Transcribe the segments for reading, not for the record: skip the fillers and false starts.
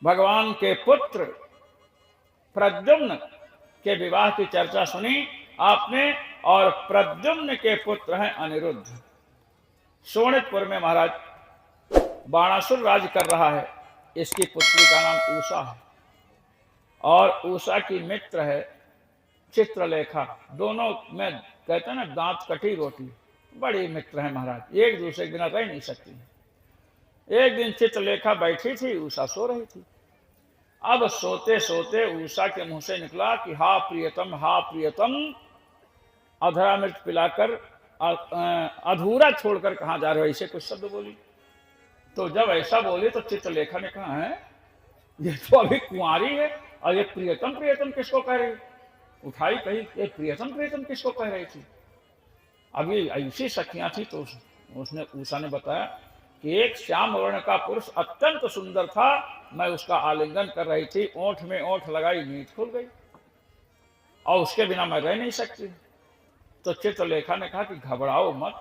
भगवान के पुत्र प्रद्युम्न के विवाह की चर्चा सुनी आपने, और प्रद्युम्न के पुत्र हैं अनिरुद्ध। शोणितपुर में महाराज बाणासुर राज कर रहा है। इसकी पुत्री का नाम उषा है और उषा की मित्र है चित्रलेखा। दोनों में कहते हैं ना दांत कटी रोटी, बड़ी मित्र है महाराज, एक दूसरे के बिना रह नहीं सकती। एक दिन चित्रलेखा बैठी थी, उषा सो रही थी। अब सोते सोते उषा के मुंह से निकला कि हा प्रियतम, अधरा मिर्च पिलाकर अधूरा छोड़कर कहाँ जा रहे हो, ऐसे कुछ शब्द बोली। तो जब ऐसा बोली तो चित्रलेखा ने कहा, है ये तो अभी कुंवारी है और ये प्रियतम किसको कह रही। उठाई कही, ये प्रियतम किसको कह रही थी। अभी ऐसी सखियां थी तो उसने उषा ने बताया कि एक श्याम वर्ण का पुरुष अत्यंत सुंदर था, मैं उसका आलिंगन कर रही थी, ओंठ में ओंठ लगाई, नींद खुल गई और उसके बिना मैं रह नहीं सकती। तो चित्रलेखा ने कहा कि घबराओ मत,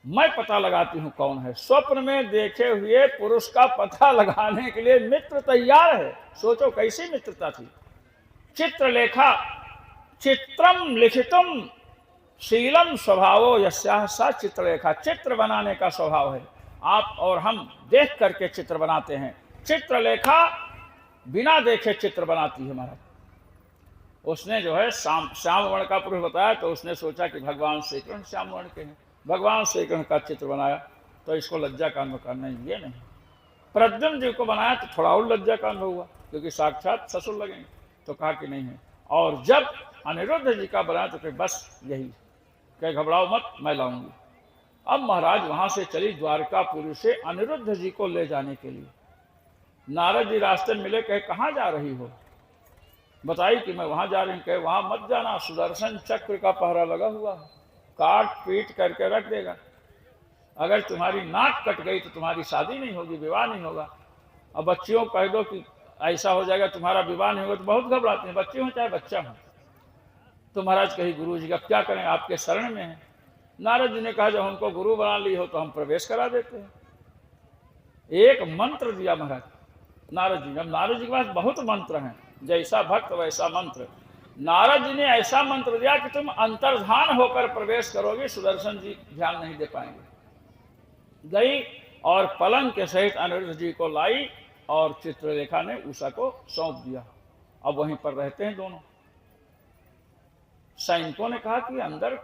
मैं पता लगाती हूं कौन है। स्वप्न में देखे हुए पुरुष का पता लगाने के लिए मित्र तैयार है। सोचो कैसी मित्रता थी। चित्रलेखा चित्रम लिखितुम शीलम स्वभावो यस्याः सा चित्रलेखा, चित्र बनाने का स्वभाव है। आप और हम देख करके चित्र बनाते हैं, चित्रलेखा बिना देखे चित्र बनाती है महाराज। उसने जो है श्याम वर्ण का पुरुष बताया तो उसने सोचा कि भगवान श्री कृष्ण श्याम वर्ण के हैं, भगवान श्री कृष्ण का चित्र बनाया तो इसको लज्जा का अनुभव करना, ये नहीं। प्रद्युम्न जी को बनाया तो थोड़ा और लज्जा का अनुभव हुआ क्योंकि साक्षात ससुर लगेंगे, तो कहा कि नहीं है। और जब अनिरुद्ध जी का बनाया तो फिर बस यही कह, घबराओ मत, मैं लाऊंगी। अब महाराज वहां से चली द्वारकापुरी से अनिरुद्ध जी को ले जाने के लिए। नारद जी रास्ते में मिले, कहे कहाँ जा रही हो। बताई कि मैं वहां जा रही हूँ। कहे वहां मत जाना, सुदर्शन चक्र का पहरा लगा हुआ है, काट पीट करके रख देगा। अगर तुम्हारी नाक कट गई तो तुम्हारी शादी नहीं होगी, विवाह नहीं होगा। अब बच्चियों को कह दो कि ऐसा हो जाएगा तुम्हारा विवाह नहीं होगा तो बहुत घबराते हैं, बच्चे हो चाहे बच्चा हो। तो महाराज कही गुरु जी का क्या करें, आपके शरण में है। नारद जी ने कहा जब हमको गुरु बना ली हो तो हम प्रवेश करा देते हैं। एक मंत्र दिया महाराज नारद जी। अब नारद जी के पास बहुत मंत्र हैं, जैसा भक्त वैसा मंत्र। नारद जी ने ऐसा मंत्र दिया कि तुम अंतर्धान होकर प्रवेश करोगे, सुदर्शन जी ध्यान नहीं दे पाएंगे। गई और पलंग के सहित अनिरुद्ध जी को लाई और चित्रलेखा ने उषा को सौंप दिया। अब वहीं पर रहते हैं दोनों। सैनिकों ने कहा कि अंदर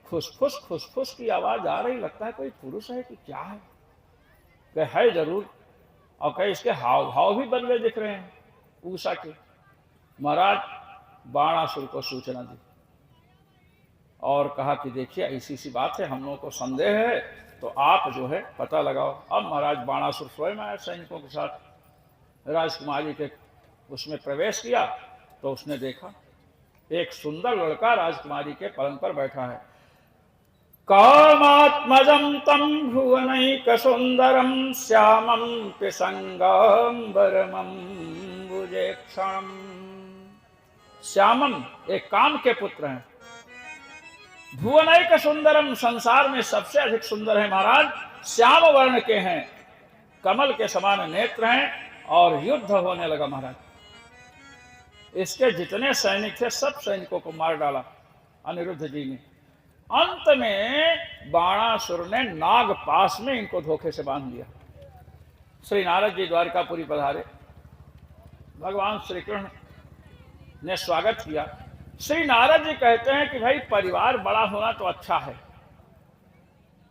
खुसफुस की आवाज आ रही, लगता है कोई पुरुष है कि क्या है। कहे है जरूर, और कहे इसके हाव भाव भी बदले दिख रहे हैं उषा के। महाराज बाणासुर को सूचना दी और कहा कि देखिए ऐसी सी बात है, हम लोगों को संदेह है, तो आप जो है पता लगाओ। अब महाराज बाणासुर स्वयं आया सैनिकों के साथ, राजकुमारी के उसमें प्रवेश किया तो उसने देखा एक सुंदर लड़का राजकुमारी के पलंग पर बैठा है। कामात्मजं तं भुवनैक सुंदरं श्यामं पिशंगाम्बरमंबुजेक्षणं। श्यामम एक काम के पुत्र हैं, भुवनैक सुंदरम संसार में सबसे अधिक सुंदर है महाराज, श्याम वर्ण के हैं, कमल के समान नेत्र हैं। और युद्ध होने लगा महाराज। इसके जितने सैनिक थे सब सैनिकों को मार डाला अनिरुद्ध जी ने। अंत में बाणासुर ने नागपाश में इनको धोखे से बांध लिया। श्री नारद जी द्वारकापुरी पधारे, भगवान श्री कृष्ण ने स्वागत किया। श्री नारद जी कहते हैं कि भाई परिवार बड़ा होना तो अच्छा है,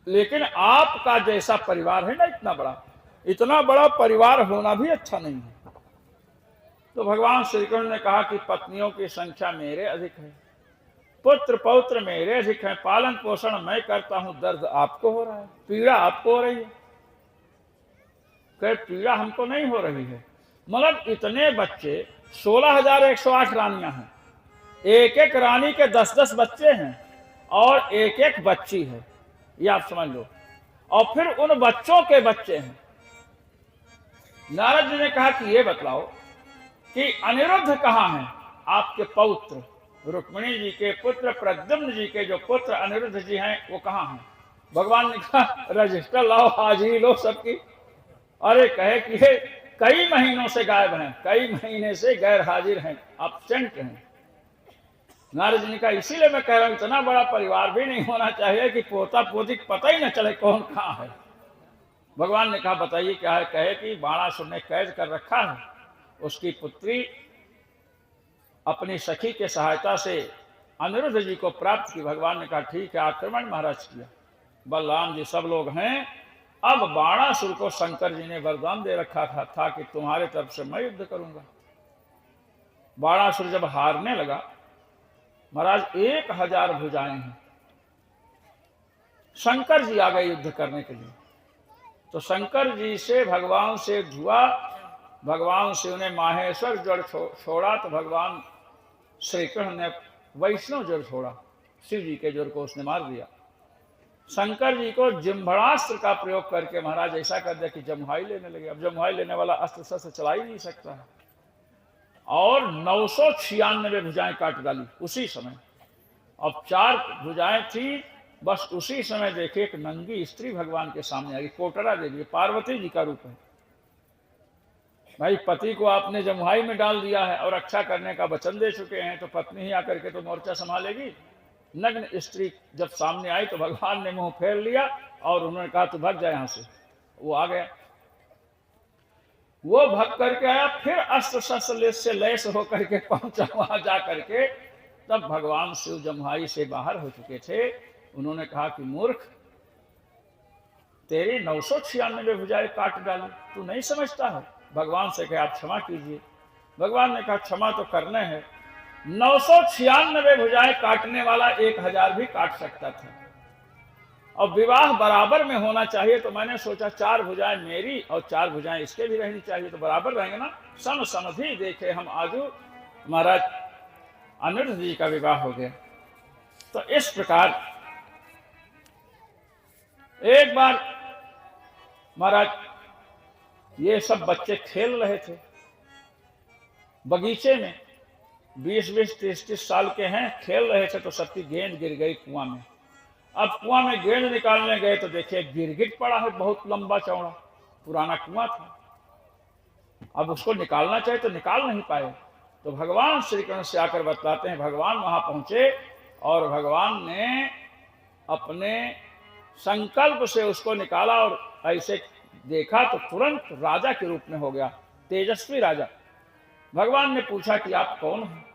लेकिन आपका जैसा परिवार है ना इतना बड़ा परिवार होना भी अच्छा नहीं है। तो भगवान श्री कृष्ण ने कहा कि पत्नियों की संख्या मेरे अधिक है, पुत्र पौत्र मेरे अधिक हैं, पालन पोषण मैं करता हूं, दर्द आपको हो रहा है, पीड़ा आपको हो रही है। कहे पीड़ा हमको नहीं हो रही है, मतलब इतने बच्चे 16,108 रानियां हैं, एक एक रानी के 10-10 बच्चे हैं और एक एक बच्ची है, ये आप समझ लो, और फिर उन बच्चों के बच्चे हैं। नारद जी ने कहा कि ये बतलाओ कि अनिरुद्ध कहाँ हैं, आपके पौत्र रुक्मिणी जी के पुत्र प्रद्युम्न जी के जो पुत्र अनिरुद्ध जी हैं वो कहाँ हैं। भगवान ने कहा रजिस्टर लाओ, हाजिरी लो सबकी। अरे कहे कि कई महीनों से गायब हैं, कई महीने से गैर हाजिर हैं, एब्सेंट हैं। नारद जी ने कहा इसीलिए मैं कह रहा हूं इतना बड़ा परिवार भी नहीं होना चाहिए कि पोता पोती पता ही न चले कौन कहाँ है। भगवान ने कहा बताइए क्या है। कहे कि बाणासुर ने कैद कर रखा है, उसकी पुत्री अपनी सखी के सहायता से अनिरुद्ध जी को प्राप्त की। भगवान ने कहा ठीक है, आक्रमण महाराज किया। बलराम जी सब लोग हैं। अब बाणासुर को शंकर जी ने वरदान दे रखा था कि तुम्हारे तरफ से मैं युद्ध करूंगा। बाणासुर जब हारने लगा, महाराज 1000 भुजाएं हैं, शंकर जी आ गए युद्ध करने के लिए। तो शंकर जी से भगवान से हुआ, भगवान से उन्हें माहेश्वर जड़ छोड़ा, तो भगवान श्री कृष्ण ने वैष्णव जड़ छोड़ा, शिव जी के जड़ को उसने मार दिया। शंकर जी को जिम्भड़ास्त्र का प्रयोग करके महाराज ऐसा कर दिया कि जमुहाई लेने लगे। अब जमुहाई लेने वाला अस्त्र शस्त्र चला ही नहीं सकता है, और 996 भुजाएं काट डाली उसी समय। अब 4 भुजाएं थी, बस उसी समय देखे एक नंगी स्त्री भगवान के सामने आ गई। कोटरा देवी, पार्वती जी का रूप है। भाई पति को आपने जमुहाई में डाल दिया है और रक्षा करने का वचन दे चुके हैं, तो पत्नी ही आकर के तो मोर्चा संभालेगी। नग्न स्त्री जब सामने आई तो भगवान ने मुंह फेर लिया और उन्होंने कहा तू भाग जाए यहां से। वो आ गया, वो भाग करके आया, फिर अस्त्र शस्त्र से लैस होकर के पहुंचा वहां जा करके। तब भगवान शिव जमुहाई से बाहर हो चुके थे। उन्होंने कहा कि मूर्ख, तेरी 996 भुजाएं काट डाली, तू नहीं समझता है। भगवान से कहा आप क्षमा कीजिए। भगवान ने कहा क्षमा तो करने हैं, 996 भुजाएं काटने वाला 1000 भी काट सकता था। और विवाह बराबर में होना चाहिए, तो मैंने सोचा 4 भुजाएं मेरी और 4 भुजाएं इसके भी रहनी चाहिए, तो बराबर रहेंगे ना। सम समधि देखे हम आजू। महाराज अनिरुद्ध जी का विवाह हो गया। तो इस प्रकार एक बार महाराज ये सब बच्चे खेल रहे थे बगीचे में, 20-20, 30-30 साल के हैं, खेल रहे थे। तो सबकी गेंद गिर गई कुआं में। अब कुआं में गेंद निकालने गए तो देखिए गिरगिट पड़ा है, बहुत लंबा चौड़ा, पुराना कुआं था। अब उसको निकालना चाहिए तो निकाल नहीं पाए। तो भगवान श्री कृष्ण से आकर बतलाते हैं, भगवान वहां पहुंचे और भगवान ने अपने संकल्प से उसको निकाला और ऐसे देखा तो तुरंत राजा के रूप में हो गया, तेजस्वी राजा। भगवान ने पूछा कि आप कौन हैं?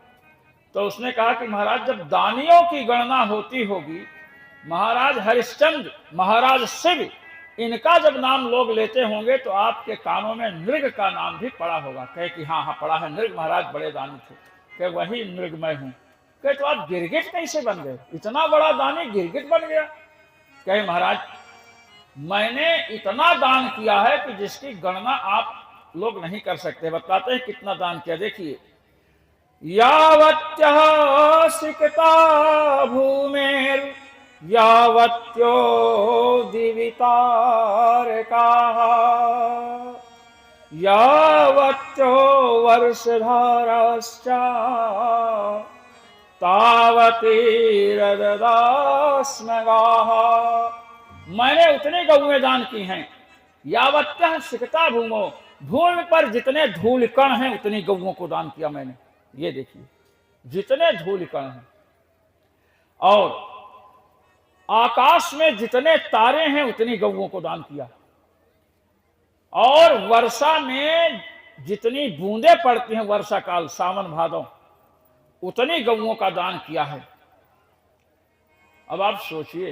तो उसने कहा कि महाराज जब दानियों की गणना होती होगी, महाराज हरिश्चंद्र, महाराज शिव, इनका जब नाम लोग लेते होंगे तो आपके कानों में नृग का नाम भी पड़ा होगा। कहे कि हाँ हाँ पड़ा है, नृग महाराज बड़े दानी थे। कहे वही नृग मैं हूं। कहे तो आप गिरगिट कैसे बन गए? इतना बड़ा दानी गिरगिट बन गया? कहे महाराज मैंने इतना दान किया है कि जिसकी गणना आप लोग नहीं कर सकते। बताते हैं कितना दान किया, देखिए। यावत्यः सिकता भूमेर यावत्यो दिवितारकाः यावत्यो वर्षधाराश्च तावतीरददास्मगाः। मैंने उतने गौएं दान की हैं। यावत्यः सिकता भूमो, भूमि पर जितने धूल कण हैं उतनी गौओं को दान किया मैंने। ये देखिए जितने धूल कण हैं, और आकाश में जितने तारे हैं उतनी गौओं को दान किया, और वर्षा में जितनी बूंदें पड़ती हैं वर्षा काल सावन भादों, उतनी गौओं का दान किया है। अब आप सोचिए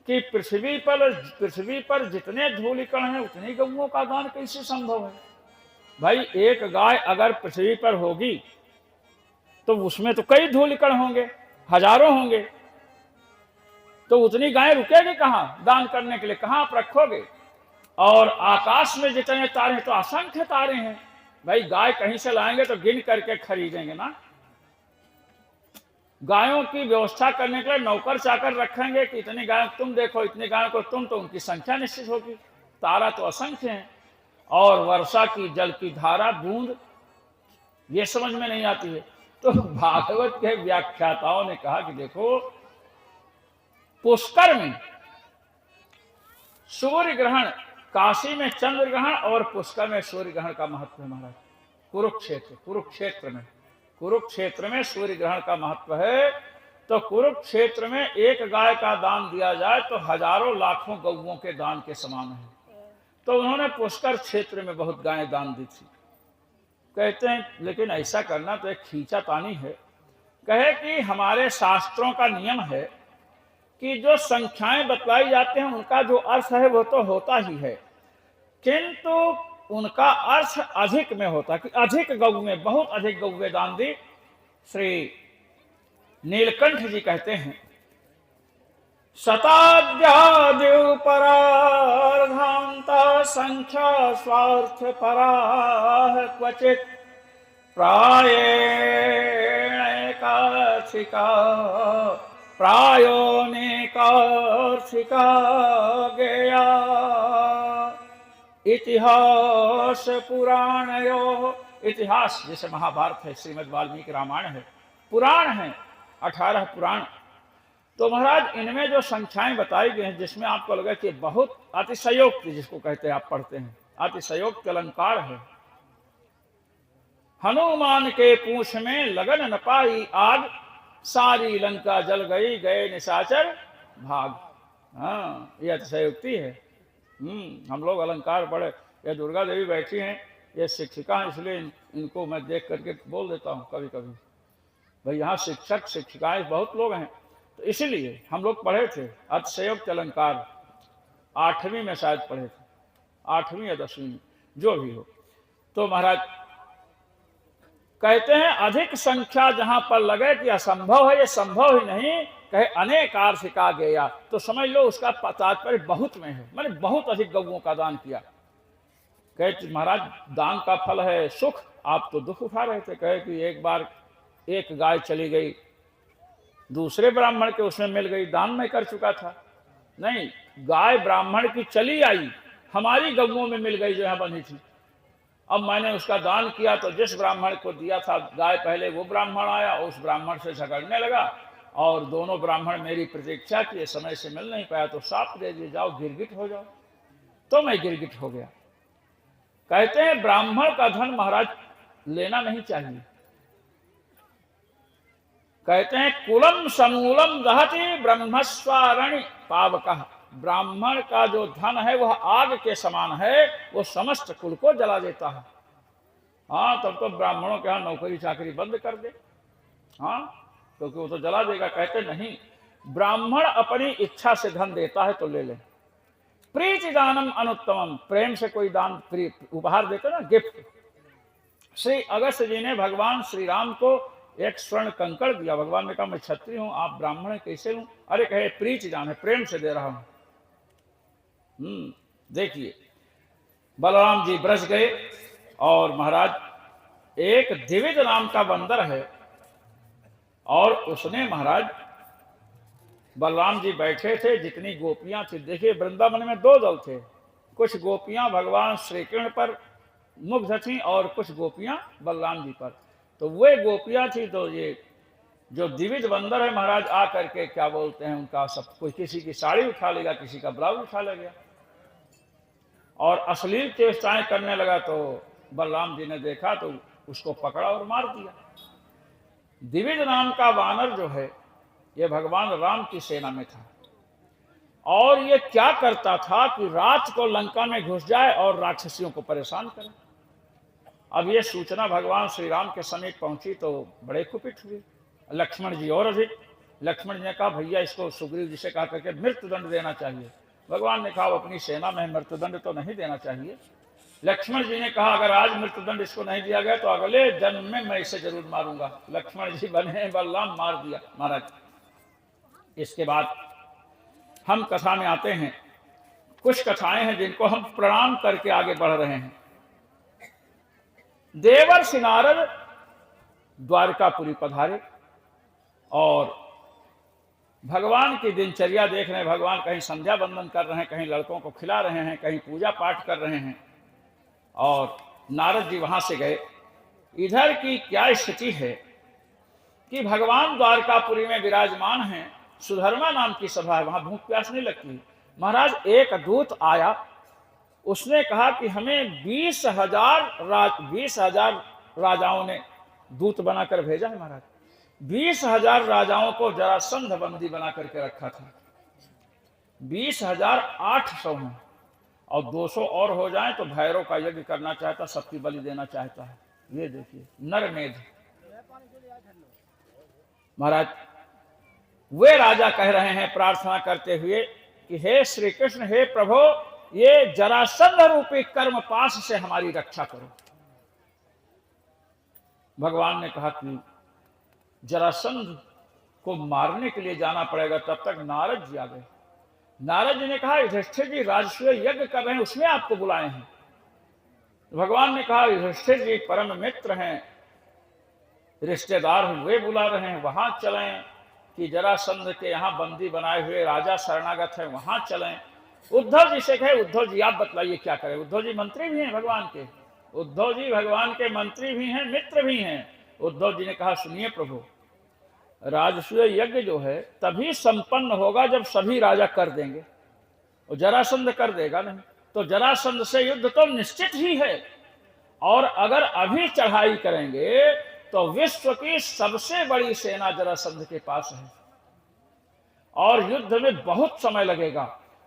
कि पृथ्वी पर जितने धूलिकण हैं उतनी गौओं का दान कैसे संभव है? भाई एक गाय अगर पृथ्वी पर होगी तो उसमें तो कई धूलिकण होंगे, हजारों होंगे, तो उतनी गायें रुकेगी कहां दान करने के लिए? कहां आप रखोगे? और आकाश में जितने तारे हैं तो असंख्य तारे हैं। भाई गाय कहीं से लाएंगे तो गिन करके खरीदेंगे ना। गायों की व्यवस्था करने के लिए नौकर चाकर रखेंगे कि इतनी गाय तुम देखो, इतनी गायों को तुम, तो उनकी संख्या निश्चित होगी। तारा तो असंख्य है। और वर्षा की जल की धारा बूंद, ये समझ में नहीं आती है। तो भागवत के व्याख्याताओं ने कहा कि देखो पुष्कर में सूर्य ग्रहण काशी में चंद्र ग्रहण और पुष्कर में सूर्य ग्रहण का महत्व है महाराज। कुरुक्षेत्र में सूर्य ग्रहण का महत्व है। तो कुरुक्षेत्र में एक गाय का दान दिया जाए तो हजारों लाखों गौओं के दान के समान है। तो उन्होंने पुष्कर क्षेत्र में बहुत गायें दान दी थी। कहते हैं लेकिन ऐसा करना तो एक खींचातानी है। कहे कि हमारे शास्त्रों का नियम है कि जो संख्याएं बतलाई जाते हैं उनका जो अर्थ है वो तो होता ही है, किंतु उनका अर्थ अधिक में होता कि अधिक गौ में बहुत अधिक गौवें दान दी। श्री नीलकंठ जी कहते हैं शताद्यादिपरार्धान्ता संख्या स्वार्थ पराः क्वचित् प्रायोनिकार्थिका गेया इतिहास पुराणयो। इतिहास जैसे महाभारत है, श्रीमद् वाल्मीकि रामायण है, पुराण है 18 पुराण। तो महाराज इनमें जो संख्याएं बताई गई हैं जिसमें आपको लगा कि बहुत अतिशयोक्ति जिसको कहते हैं, आप पढ़ते हैं अतिशयोक्ति अलंकार है। हनुमान के पूंछ में लगन न पाई आग, सारी लंका जल गई गए निशाचर भाग। हाँ, ये अतिशयोक्ति है। हम लोग अलंकार पढ़े। ये दुर्गा देवी बैठी हैं, ये शिक्षिका हैं, इसलिए इनको मैं देख करके बोल देता हूँ कभी कभी। भाई यहाँ शिक्षक शिक्षिकाएं बहुत लोग हैं, तो इसीलिए हम लोग पढ़े थे अतिशयोक्ति अलंकार। 8वीं में शायद पढ़े थे, 8वीं या 10वीं में, जो भी हो। तो महाराज कहते हैं अधिक संख्या जहां पर लगे कि असंभव है, ये संभव ही नहीं, कहे अनेक आर्थिका गया, तो समझ लो उसका तात्पर्य बहुत में है, मैंने बहुत अधिक गौओं का दान किया। कहे महाराज दान का फल है सुख, आप तो दुख उठा रहे थे। कहे कि एक बार एक गाय चली गई, दूसरे ब्राह्मण के उसमें मिल गई, दान में कर चुका था। नहीं, गाय ब्राह्मण की चली आई, हमारी गौओं में मिल गई जो यहाँ बंधी थी। अब मैंने उसका दान किया तो जिस ब्राह्मण को दिया था गाय पहले, वो ब्राह्मण आया, उस ब्राह्मण से झगड़ने लगा और दोनों ब्राह्मण मेरी प्रतीक्षा की, समय से मिल नहीं पाया तो साप दे दिए, जाओ गिरगिट हो जाओ। तो मैं गिरगिट हो गया। कहते हैं ब्राह्मण का धन महाराज लेना नहीं चाहिए। कहते हैं कुलम समूलम दहति ब्रह्मस्वारणि पावकः। ब्राह्मण का जो धन है वह आग के समान है, वो समस्त कुल को जला देता है। हाँ, तब तो ब्राह्मणों के यहाँ नौकरी चाकरी बंद कर दे। हाँ, क्योंकि वो तो जला देगा। कहते नहीं, ब्राह्मण अपनी इच्छा से धन देता है तो ले ले। प्रीति दानम अनुत्तमम, प्रेम से कोई दान उपहार देते ना, गिफ्ट। श्री अगस्त्य जी ने भगवान श्री राम को एक स्वर्ण कंकड़ दिया। भगवान ने कहा मैं क्षत्रिय हूं, आप ब्राह्मण कैसे हूं? अरे कहे प्रीति दान है, प्रेम से दे रहा हूं। देखिए बलराम जी ब्रज गए और महाराज एक द्विविद नाम का बंदर है, और उसने महाराज बलराम जी बैठे थे, जितनी गोपियां थी, देखिए वृंदावन में 2 दल थे, कुछ गोपियां भगवान श्री कृष्ण पर मुग्ध थी और कुछ गोपियां बलराम जी पर। तो वे गोपियां थी, तो ये जो द्विविद बंदर है महाराज आ करके क्या बोलते हैं उनका सब, कोई किसी की साड़ी उठा लेगा, किसी का ब्लाउज उठा लेगा और अश्लील चेष्टाएं करने लगा। तो बलराम जी ने देखा तो उसको पकड़ा और मार दिया। द्विविद नाम का वानर जो है ये भगवान राम की सेना में था, और ये क्या करता था कि रात को लंका में घुस जाए और राक्षसियों को परेशान करे। अब ये सूचना भगवान श्री राम के समीप पहुंची तो बड़े कुपित हुए, लक्ष्मण जी और अधिक। लक्ष्मण जी ने कहा भैया इसको सुग्रीव जी से कहा करके मृत्युदंड देना चाहिए। भगवान ने कहा अपनी सेना में मृत्युदंड तो नहीं देना चाहिए। लक्ष्मण जी ने कहा अगर आज मृत्युदंड इसको नहीं दिया गया तो अगले जन्म में मैं इसे जरूर मारूंगा। लक्ष्मण जी बने बलराम, मार दिया महाराज। इसके बाद हम कथा में आते हैं। कुछ कथाएं हैं जिनको हम प्रणाम करके आगे बढ़ रहे हैं। देवर्षि नारद द्वारकापुरी पधारे और भगवान की दिनचर्या देख रहे हैं। भगवान कहीं संध्या बंदन कर रहे हैं, कहीं लड़कों को खिला रहे हैं, कहीं पूजा पाठ कर रहे हैं। और नारद जी वहां से गए। इधर की क्या स्थिति है कि भगवान द्वारकापुरी में विराजमान हैं, सुधर्मा नाम की सभा है, वहां भूख प्यास नहीं लगती। महाराज एक दूत आया, उसने कहा कि हमें 20,000 राजाओं ने दूत बनाकर भेजा है महाराज। 20,000 राजाओं को जरासंध बंदी बना करके रखा था। 20,800 हैं, और 200 और हो जाए तो भैरव का यज्ञ करना चाहता, सबकी बलि देना चाहता है। ये देखिए नरमेध महाराज। वे राजा कह रहे हैं प्रार्थना करते हुए कि हे श्री कृष्ण, हे प्रभु, ये जरासंध रूपी कर्म पाश से हमारी रक्षा करो। भगवान ने कहा कि जरासंध को मारने के लिए जाना पड़ेगा। तब तक नारद जी आ गए। नारद जी ने कहा युधिष्ठिर जी राजसूय यज्ञ कर रहे हैं, उसमें आपको बुलाए हैं। भगवान ने कहा युधिष्ठिर जी परम मित्र हैं, रिश्तेदार हैं, वे बुला रहे हैं, वहां चलें कि जरासंध के यहाँ बंदी बनाए हुए राजा शरणागत है, वहां चलें। उद्धव जी से कहे उद्धव जी आप बतलाइए क्या करें। उद्धव जी मंत्री भी हैं भगवान के, उद्धव जी भगवान के मंत्री भी हैं, मित्र भी हैं। उद्धव जी ने कहा सुनिए प्रभु, राजसूय यज्ञ जो है तभी संपन्न होगा जब सभी राजा कर देंगे, और जरासंध कर देगा नहीं। तो जरासंध से युद्ध तो निश्चित ही है, और अगर अभी चढ़ाई करेंगे तो विश्व की सबसे बड़ी सेना जरासंध के पास है, और युद्ध में बहुत समय लगेगा।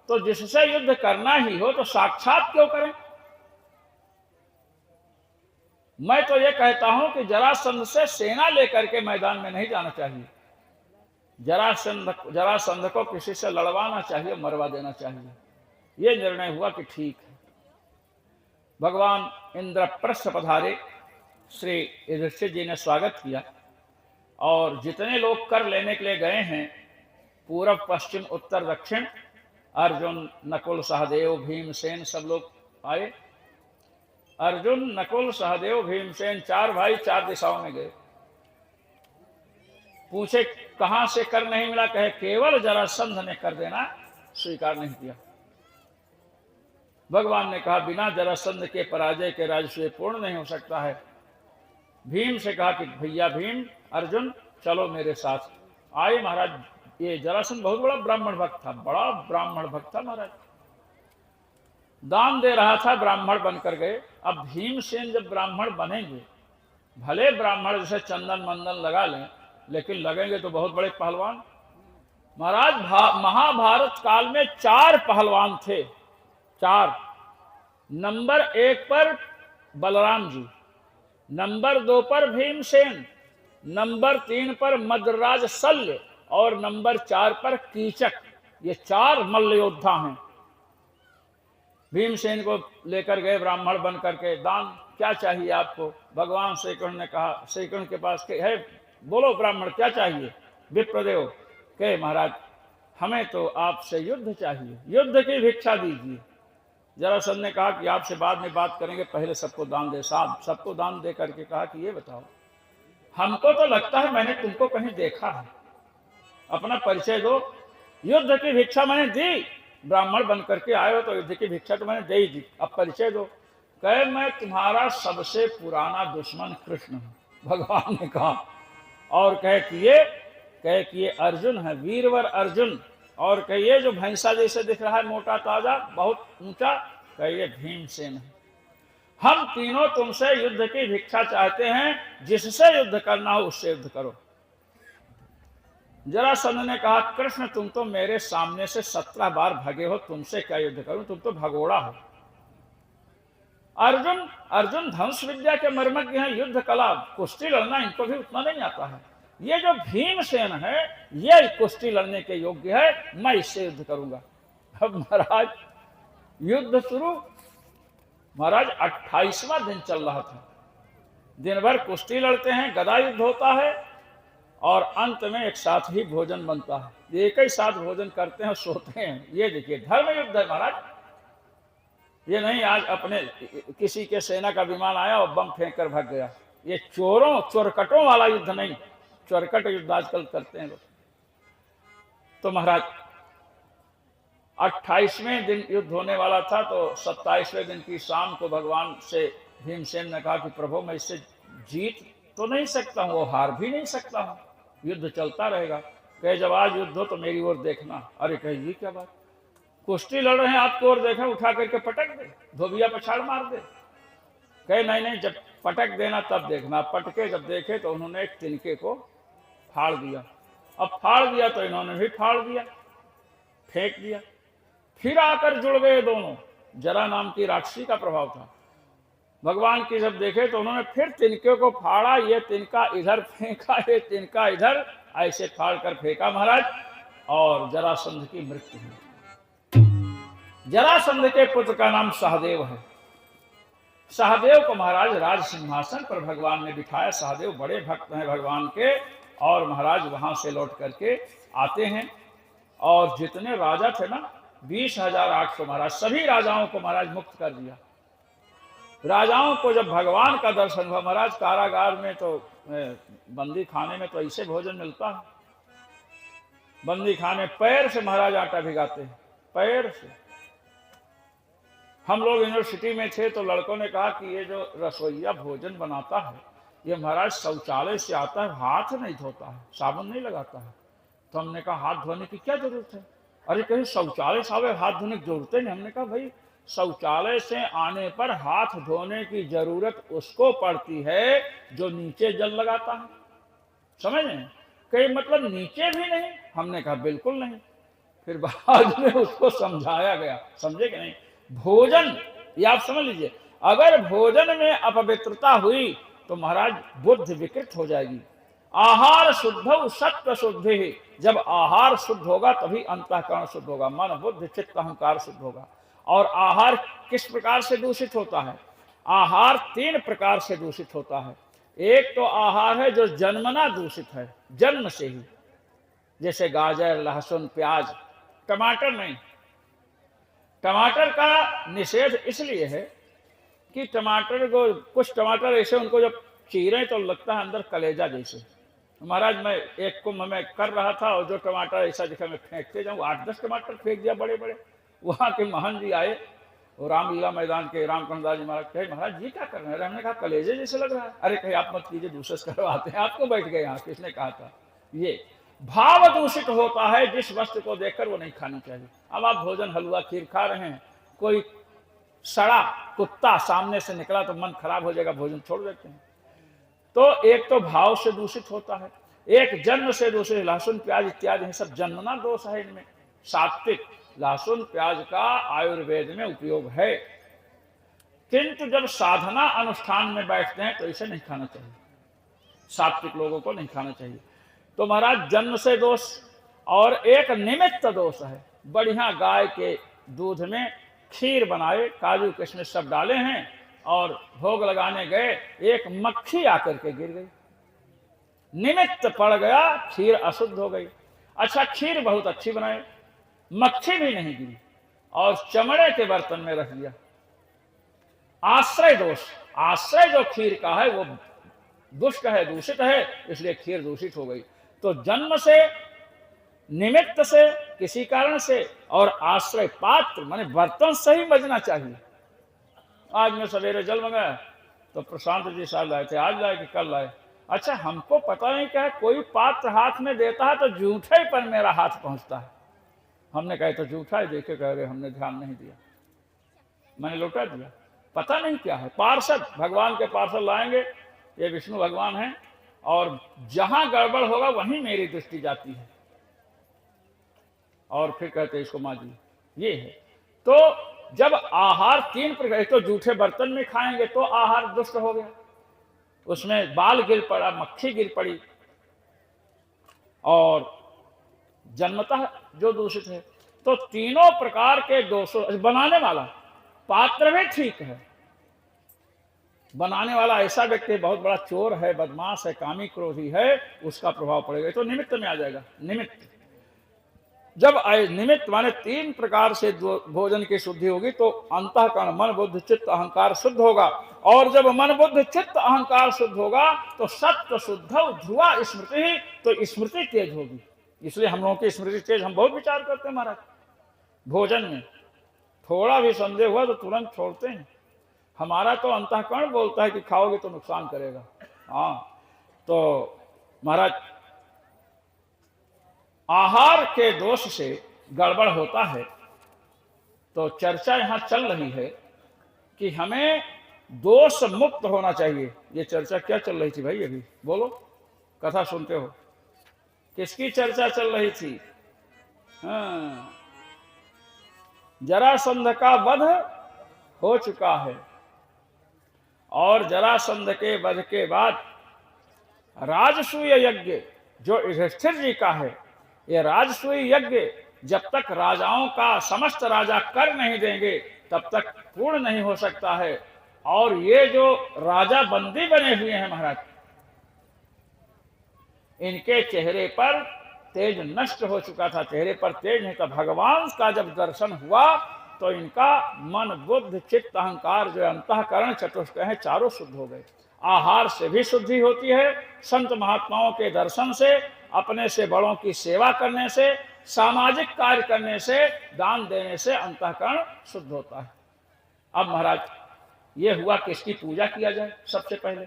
तो जिससे युद्ध करना ही हो तो साक्षात क्यों करें। मैं तो ये कहता हूं कि जरासंध से सेना लेकर के मैदान में नहीं जाना चाहिए। जरासंध को किसी से लड़वाना चाहिए, मरवा देना चाहिए। ये निर्णय हुआ कि ठीक है। भगवान इंद्रप्रस्थ पधारे, श्री युधिष्ठिर जी ने स्वागत किया, और जितने लोग कर लेने के लिए गए हैं, पूर्व पश्चिम उत्तर दक्षिण, अर्जुन नकुल सहदेव भीमसेन सब लोग आए। अर्जुन नकुल सहदेव भीमसेन 4 भाई 4 दिशाओं में गए। पूछे कहां से कर नहीं मिला, कहे केवल जरासंध ने कर देना स्वीकार नहीं किया। भगवान ने कहा बिना जरासंध के पराजय के राजसूय पूर्ण नहीं हो सकता है। भीम से कहा कि भैया भीम, अर्जुन चलो मेरे साथ। आए महाराज। ये जरासंध बहुत बड़ा ब्राह्मण भक्त था, बड़ा ब्राह्मण भक्त था महाराज, दान दे रहा था, ब्राह्मण बनकर गए। अब भीमसेन जब ब्राह्मण बनेंगे, भले ब्राह्मण जैसे चंदन मंदन लगा लें, लेकिन लगेंगे तो बहुत बड़े पहलवान। महाराज महाभारत काल में 4 पहलवान थे, 4। नंबर 1 पर बलराम जी, नंबर 2 पर भीमसेन, नंबर 3 पर मद्रराज शल्य, और नंबर 4 पर कीचक। ये 4 मल्ल योद्धा हैं। भीमसेन को लेकर गए ब्राह्मण बन करके। दान क्या चाहिए आपको? भगवान श्री कृष्ण ने कहा, श्री कृष्ण के पास है, बोलो ब्राह्मण क्या चाहिए? विप्रदेव कहे महाराज हमें तो आपसे युद्ध चाहिए, युद्ध की भिक्षा दीजिए। जरासंध ने कहा कि आपसे बाद में बात करेंगे, पहले सबको दान दे। साहब सबको दान दे करके कहा कि ये बताओ, हमको तो लगता है मैंने तुमको कहीं देखा है, अपना परिचय दो। युद्ध की भिक्षा मैंने दी, ब्राह्मण बन करके आए हो तो युद्ध की भिक्षा तो मैंने दे ही दी, अब परिचय दो। कहे मैं तुम्हारा सबसे पुराना दुश्मन कृष्ण हूं। भगवान ने कहा, और कहे कि ये अर्जुन है, वीरवर अर्जुन। और कहे ये जो भैंसा जैसे दिख रहा है, मोटा ताजा बहुत ऊंचा, कहे ये भीमसेन है। हम तीनों तुमसे युद्ध की भिक्षा चाहते हैं, जिससे युद्ध करना हो उससे युद्ध करो। जरासंध ने कहा कृष्ण तुम तो मेरे सामने से 17 बार भगे हो, तुमसे क्या युद्ध करूं, तुम तो भगोड़ा हो। अर्जुन धनुष विद्या के मर्मज्ञ हैं, युद्ध कला कुश्ती लड़ना इनको भी उतना नहीं आता है। ये जो भीमसेन है ये कुश्ती लड़ने के योग्य है, मैं इससे युद्ध करूंगा। अब महाराज युद्ध शुरू। महाराज 28वां दिन चल रहा था। दिन भर कुश्ती लड़ते हैं, गदा युद्ध होता है, और अंत में एक साथ ही भोजन बनता है। एक ही साथ भोजन करते हैं, सोते हैं। ये देखिए धर्म युद्ध है महाराज। ये नहीं आज अपने किसी के सेना का विमान आया और बम फेंक कर भाग गया। ये चोरकटों वाला युद्ध नहीं, चोरकट युद्ध आजकल करते हैं लोग। तो महाराज 28वें दिन युद्ध होने वाला था, तो 27वें दिन की शाम को भगवान से भीमसेन ने कहा कि प्रभु मैं इससे जीत तो नहीं सकता हूँ, वो हार भी नहीं सकता हूँ, युद्ध चलता रहेगा। कहे जब आज युद्ध हो तो मेरी ओर देखना। अरे कहे ये क्या बात, कुश्ती लड़ रहे हैं, आपको और देखा उठा करके पटक दे, धोबिया पछाड़ मार दे। कहे नहीं नहीं, जब पटक देना तब देखना। पटके जब देखे तो उन्होंने एक तिनके को फाड़ दिया। अब फाड़ दिया तो इन्होंने भी फाड़ दिया, फेंक दिया। फिर आकर जुड़ गए दोनों। जरा नाम की राक्षसी का प्रभाव था। भगवान की जब देखे तो उन्होंने फिर तिनके को फाड़ा, ये तिनका इधर फेंका, ये तिनका इधर, ऐसे फाड़ कर फेंका महाराज, और जरासंध की मृत्यु हुई। जरासंध के पुत्र का नाम सहदेव है। सहदेव को महाराज राज सिंहासन पर भगवान ने बिठाया। सहदेव बड़े भक्त हैं भगवान के, और महाराज वहां से लौट करके आते हैं, और जितने राजा थे ना 20,800 महाराज, सभी राजाओं को महाराज मुक्त कर दिया। राजाओं को जब भगवान का दर्शन हुआ महाराज, कारागार में तो बंदी खाने में तो ऐसे भोजन मिलता है, बंदी खाने पैर से महाराज आटा भिगाते हैं, पैर से। हम लोग यूनिवर्सिटी में थे तो लड़कों ने कहा कि ये जो रसोइया भोजन बनाता है ये महाराज शौचालय से आता है, हाथ नहीं धोता है, साबुन नहीं लगाता है। तो हमने कहा हाथ धोने की क्या जरूरत है? अरे कहीं शौचालय से आवे हाथ धोने की जरूरत नहीं। हमने कहा भाई शौचालय से आने पर हाथ धोने की जरूरत उसको पड़ती है जो नीचे जल लगाता है, समझ रहे? कहीं मतलब नीचे भी नहीं। हमने कहा बिल्कुल नहीं। फिर बाद में उसको समझाया गया, समझे कि नहीं? भोजन, ये आप समझ लीजिए, अगर भोजन में अपवित्रता हुई तो महाराज बुद्धि विकृत हो जाएगी। आहार शुद्ध सत्व शुद्धि, जब आहार शुद्ध होगा तभी अंतःकरण शुद्ध होगा, मन बुद्धि चित्त अहंकार शुद्ध होगा। और आहार किस प्रकार से दूषित होता है? आहार 3 प्रकार से दूषित होता है। एक तो आहार है जो जन्मना दूषित है, जन्म से ही, जैसे गाजर, लहसुन, प्याज, टमाटर नहीं। टमाटर का निषेध इसलिए है कि टमाटर को, कुछ टमाटर ऐसे उनको जब चीरें तो लगता है अंदर कलेजा जैसे। महाराज मैं एक कुंभ में कर रहा था और जो टमाटर ऐसा दिखा, मैं फेंकते जाऊँ, 8-10 टमाटर फेंक दिया बड़े बड़े। वहाँ के महन जी आए, और रामलीला मैदान के रामकृष्णदास जी महाराज कहे महाराज ये क्या कर रहे हैं? हमने कहा कलेजे जैसे लग रहा है। अरे कहे आप मत कीजिए, दूसरे करवाते हैं आपको, बैठ गए यहाँ। किसने कहा था? ये भाव दूषित होता है, जिस वस्तु को देखकर वो नहीं खानी चाहिए। अब आप भोजन हलवा खीर खा रहे हैं, कोई सड़ा कुत्ता सामने से निकला तो मन खराब हो जाएगा, भोजन छोड़ देते हैं। तो एक तो भाव से दूषित होता है, एक जन्म से दूषित। लहसुन प्याज इत्यादि है सब जन्मना दोष है इनमें। सात्विक लहसुन प्याज का आयुर्वेद में उपयोग है, किंतु जब साधना अनुष्ठान में बैठते हैं तो इसे नहीं खाना चाहिए, सात्विक लोगों को नहीं खाना चाहिए। तो महाराज जन्म से दोष, और एक निमित्त दोष है। बढ़िया गाय के दूध में खीर बनाए, काजू किशमिश सब डाले हैं, और भोग लगाने गए, एक मक्खी आकर के गिर गई, निमित्त पड़ गया, खीर अशुद्ध हो गई। अच्छा खीर बहुत अच्छी बनाए, मक्खी भी नहीं गिरी, और चमड़े के बर्तन में रख दिया। आश्रय दोष, आश्रय जो खीर का है वो दुष्ट है, दूषित है, इसलिए खीर दूषित हो गई। तो जन्म से, निमित्त से, किसी कारण से, और आश्रय पात्र माने बर्तन सही बजना चाहिए। आज मैं सवेरे जल मंगाया तो प्रशांत जी साहब लाए थे, आज लाए कि कल लाए। अच्छा हमको पता नहीं क्या है, कोई पात्र हाथ में देता है तो जूठे पर मेरा हाथ पहुंचता है। हमने कहा तो जूठा है, देखे कह रहे हमने ध्यान नहीं दिया, मैंने लौटा दिया। पता नहीं क्या है। पार्षद, भगवान के पार्षद लाएंगे, ये विष्णु भगवान हैं, और जहां गड़बड़ होगा वहीं मेरी दृष्टि जाती है, और फिर कहते हैं इसको माजिए। ये है। तो जब आहार 3 प्रकार, तो जूठे बर्तन में खाएंगे तो आहार दुष्ट हो गया, उसमें बाल गिर पड़ा, मक्खी गिर पड़ी, और जन्मतः जो दूषित है। तो तीनों प्रकार के दोषों, बनाने वाला पात्र में ठीक है, बनाने वाला ऐसा व्यक्ति बहुत बड़ा चोर है, बदमाश है, कामी क्रोधी है, उसका प्रभाव पड़ेगा, तो निमित्त में आ जाएगा। निमित्त, जब निमित्त माने 3 प्रकार से भोजन की शुद्धि होगी तो अंतःकरण मन बुद्धि चित्त अहंकार शुद्ध होगा, और जब मन बुद्धि चित्त अहंकार शुद्ध होगा तो सत्व शुद्ध ध्रुवा स्मृति, तो स्मृति तेज होगी। इसलिए हम लोगों की स्मृति तेज, हम बहुत विचार करते हैं महाराज। भोजन में थोड़ा भी संदेह हुआ तो तुरंत छोड़ते हैं। हमारा तो अंतःकरण बोलता है कि खाओगे तो नुकसान करेगा। हाँ, तो महाराज आहार के दोष से गड़बड़ होता है, तो चर्चा यहां चल रही है कि हमें दोष मुक्त होना चाहिए। ये चर्चा क्या चल रही थी भाई? अभी बोलो, कथा सुनते हो, किसकी चर्चा चल रही थी? हाँ, जरासंध का वध हो चुका है और जरासंध के वध के बाद राजसूय यज्ञ जो युधिष्ठिर जी का है, ये राजसूय यज्ञ जब तक राजाओं का समस्त राजा कर नहीं देंगे तब तक पूर्ण नहीं हो सकता है। और ये जो राजा बंदी बने हुए हैं महाराज, इनके चेहरे पर तेज नष्ट हो चुका था, चेहरे पर तेज नहीं था। भगवान का जब दर्शन हुआ तो इनका मन, बुद्धि, चित्त, अहंकार जो अंतःकरण चतुष्ट हैं, चारों शुद्ध हो गए। आहार से भी शुद्धि होती है, संत महात्माओं के दर्शन से, अपने से बड़ों की सेवा करने से, सामाजिक कार्य करने से, दान देने से अंतःकरण शुद्ध होता है। अब महाराज ये हुआ किसकी पूजा किया जाए? सबसे पहले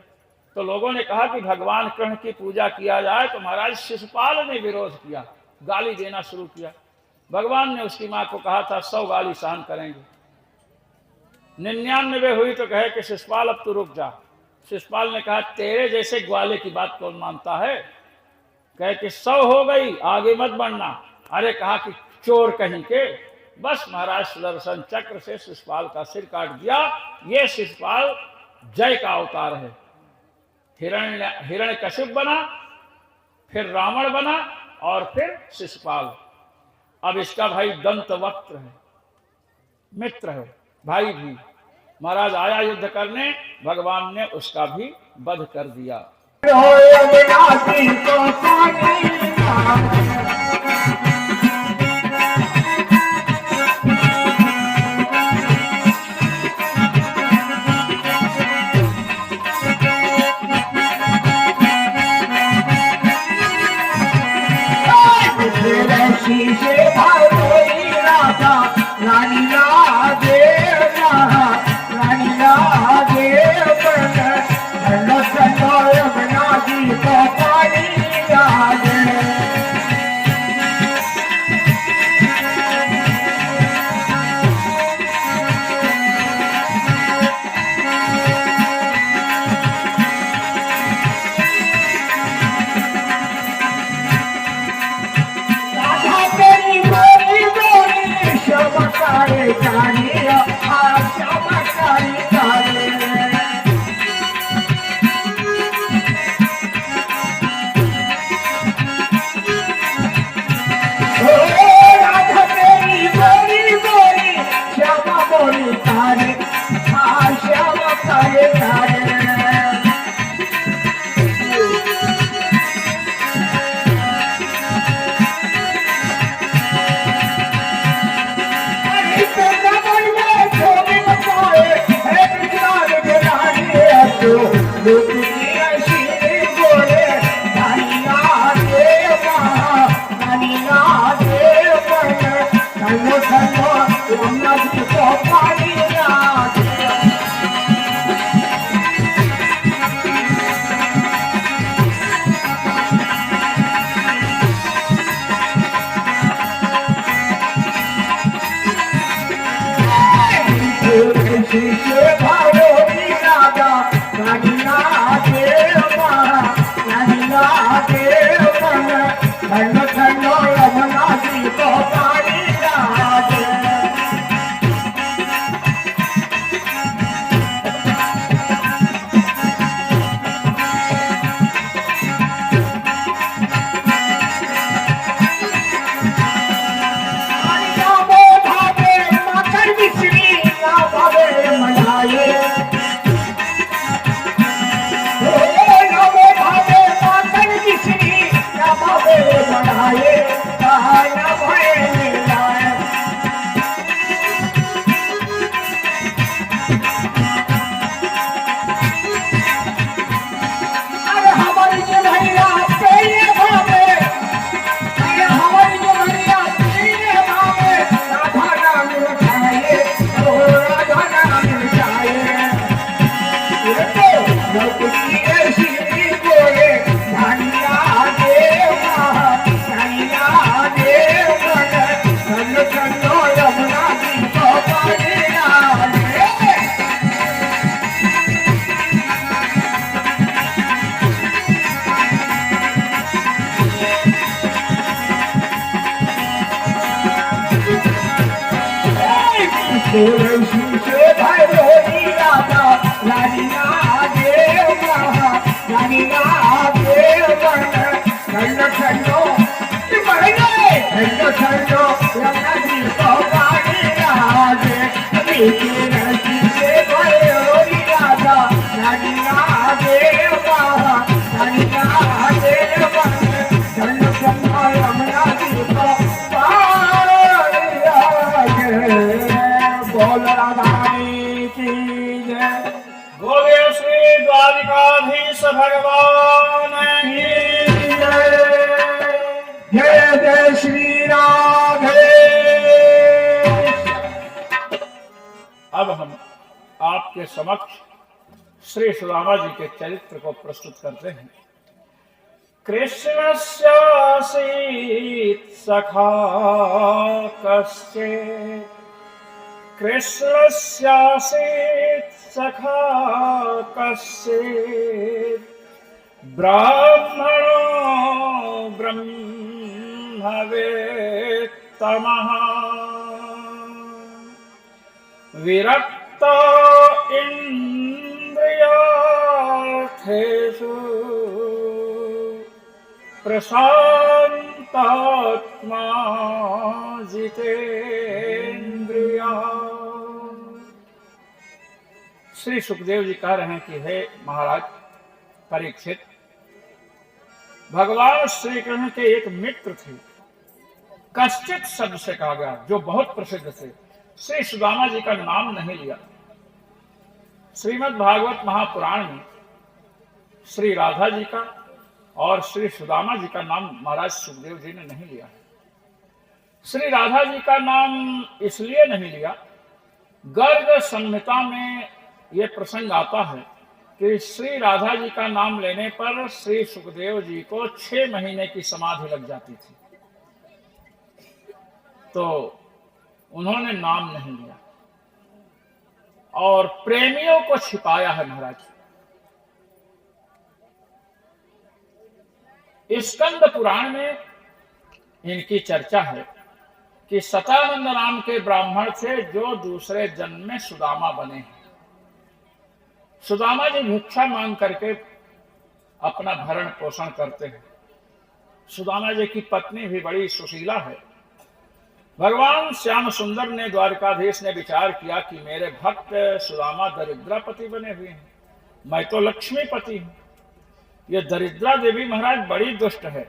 तो लोगों ने कहा कि भगवान कृष्ण की पूजा किया जाए, तो महाराज शिशुपाल ने विरोध किया, गाली देना शुरू किया। भगवान ने उसकी मां को कहा था 100 गाली सहन करेंगे, 99 हुई तो कहे कि शिशुपाल अब तू रुक जा। शिशुपाल ने कहा तेरे जैसे ग्वाले की बात कौन मानता है? कहे कि 100 हो गई, आगे मत बढ़ना। अरे कहा कि चोर कहीं के। बस महाराज सुदर्शन चक्र से शिशुपाल का सिर काट दिया। ये शिशुपाल जय का अवतार है। हिरण्यकशिप बना, फिर रावण बना और फिर शिशुपाल। अब इसका भाई दंतवक्त्र है, मित्र है, भाई भी। महाराज आया युद्ध करने, भगवान ने उसका भी वध कर दिया। बोले श्री द्वारिकाधीश भगवान की जय जय श्री राधे। अब हम आपके समक्ष श्री सुदामा जी के चरित्र को प्रस्तुत करते हैं। कृष्णस्यासीत् सखा कश्चित्, कृष्णस्यासीत् सखा कश्चित्, ब्राह्मणो ब्रह्मवेत्तमः, विरक्त इन्द्रियार्थेषु, प्रशान्तात्मा जितेन्द्रिया। श्री सुखदेव जी कह रहे हैं कि हे महाराज परीक्षित, भगवान श्री कृष्ण के एक मित्र थे, कश्चित शब्द से कहा गया, जो बहुत प्रसिद्ध थे। श्री सुदामा जी का नाम नहीं लिया। श्रीमद् भागवत महापुराण में श्री राधा जी का और श्री सुदामा जी का नाम महाराज सुखदेव जी ने नहीं लिया। श्री राधा जी का नाम इसलिए नहीं लिया, गर्ग संहिता में यह प्रसंग आता है कि श्री राधा जी का नाम लेने पर श्री सुखदेव जी को 6 महीने की समाधि लग जाती थी, तो उन्होंने नाम नहीं लिया और प्रेमियों को छिपाया है महाराज। स्कंद पुराण में इनकी चर्चा है कि सतानंद नाम के ब्राह्मण थे जो दूसरे जन्म में सुदामा बने हैं। सुदामा जी भिक्षा मांग करके अपना भरण पोषण करते हैं। सुदामा जी की पत्नी भी बड़ी सुशीला है। भगवान श्याम सुंदर ने, द्वारकाधीश ने विचार किया कि मेरे भक्त सुदामा दरिद्रापति बने हुए हैं, मैं तो लक्ष्मीपति हूं। ये दरिद्रा देवी महाराज बड़ी दुष्ट है।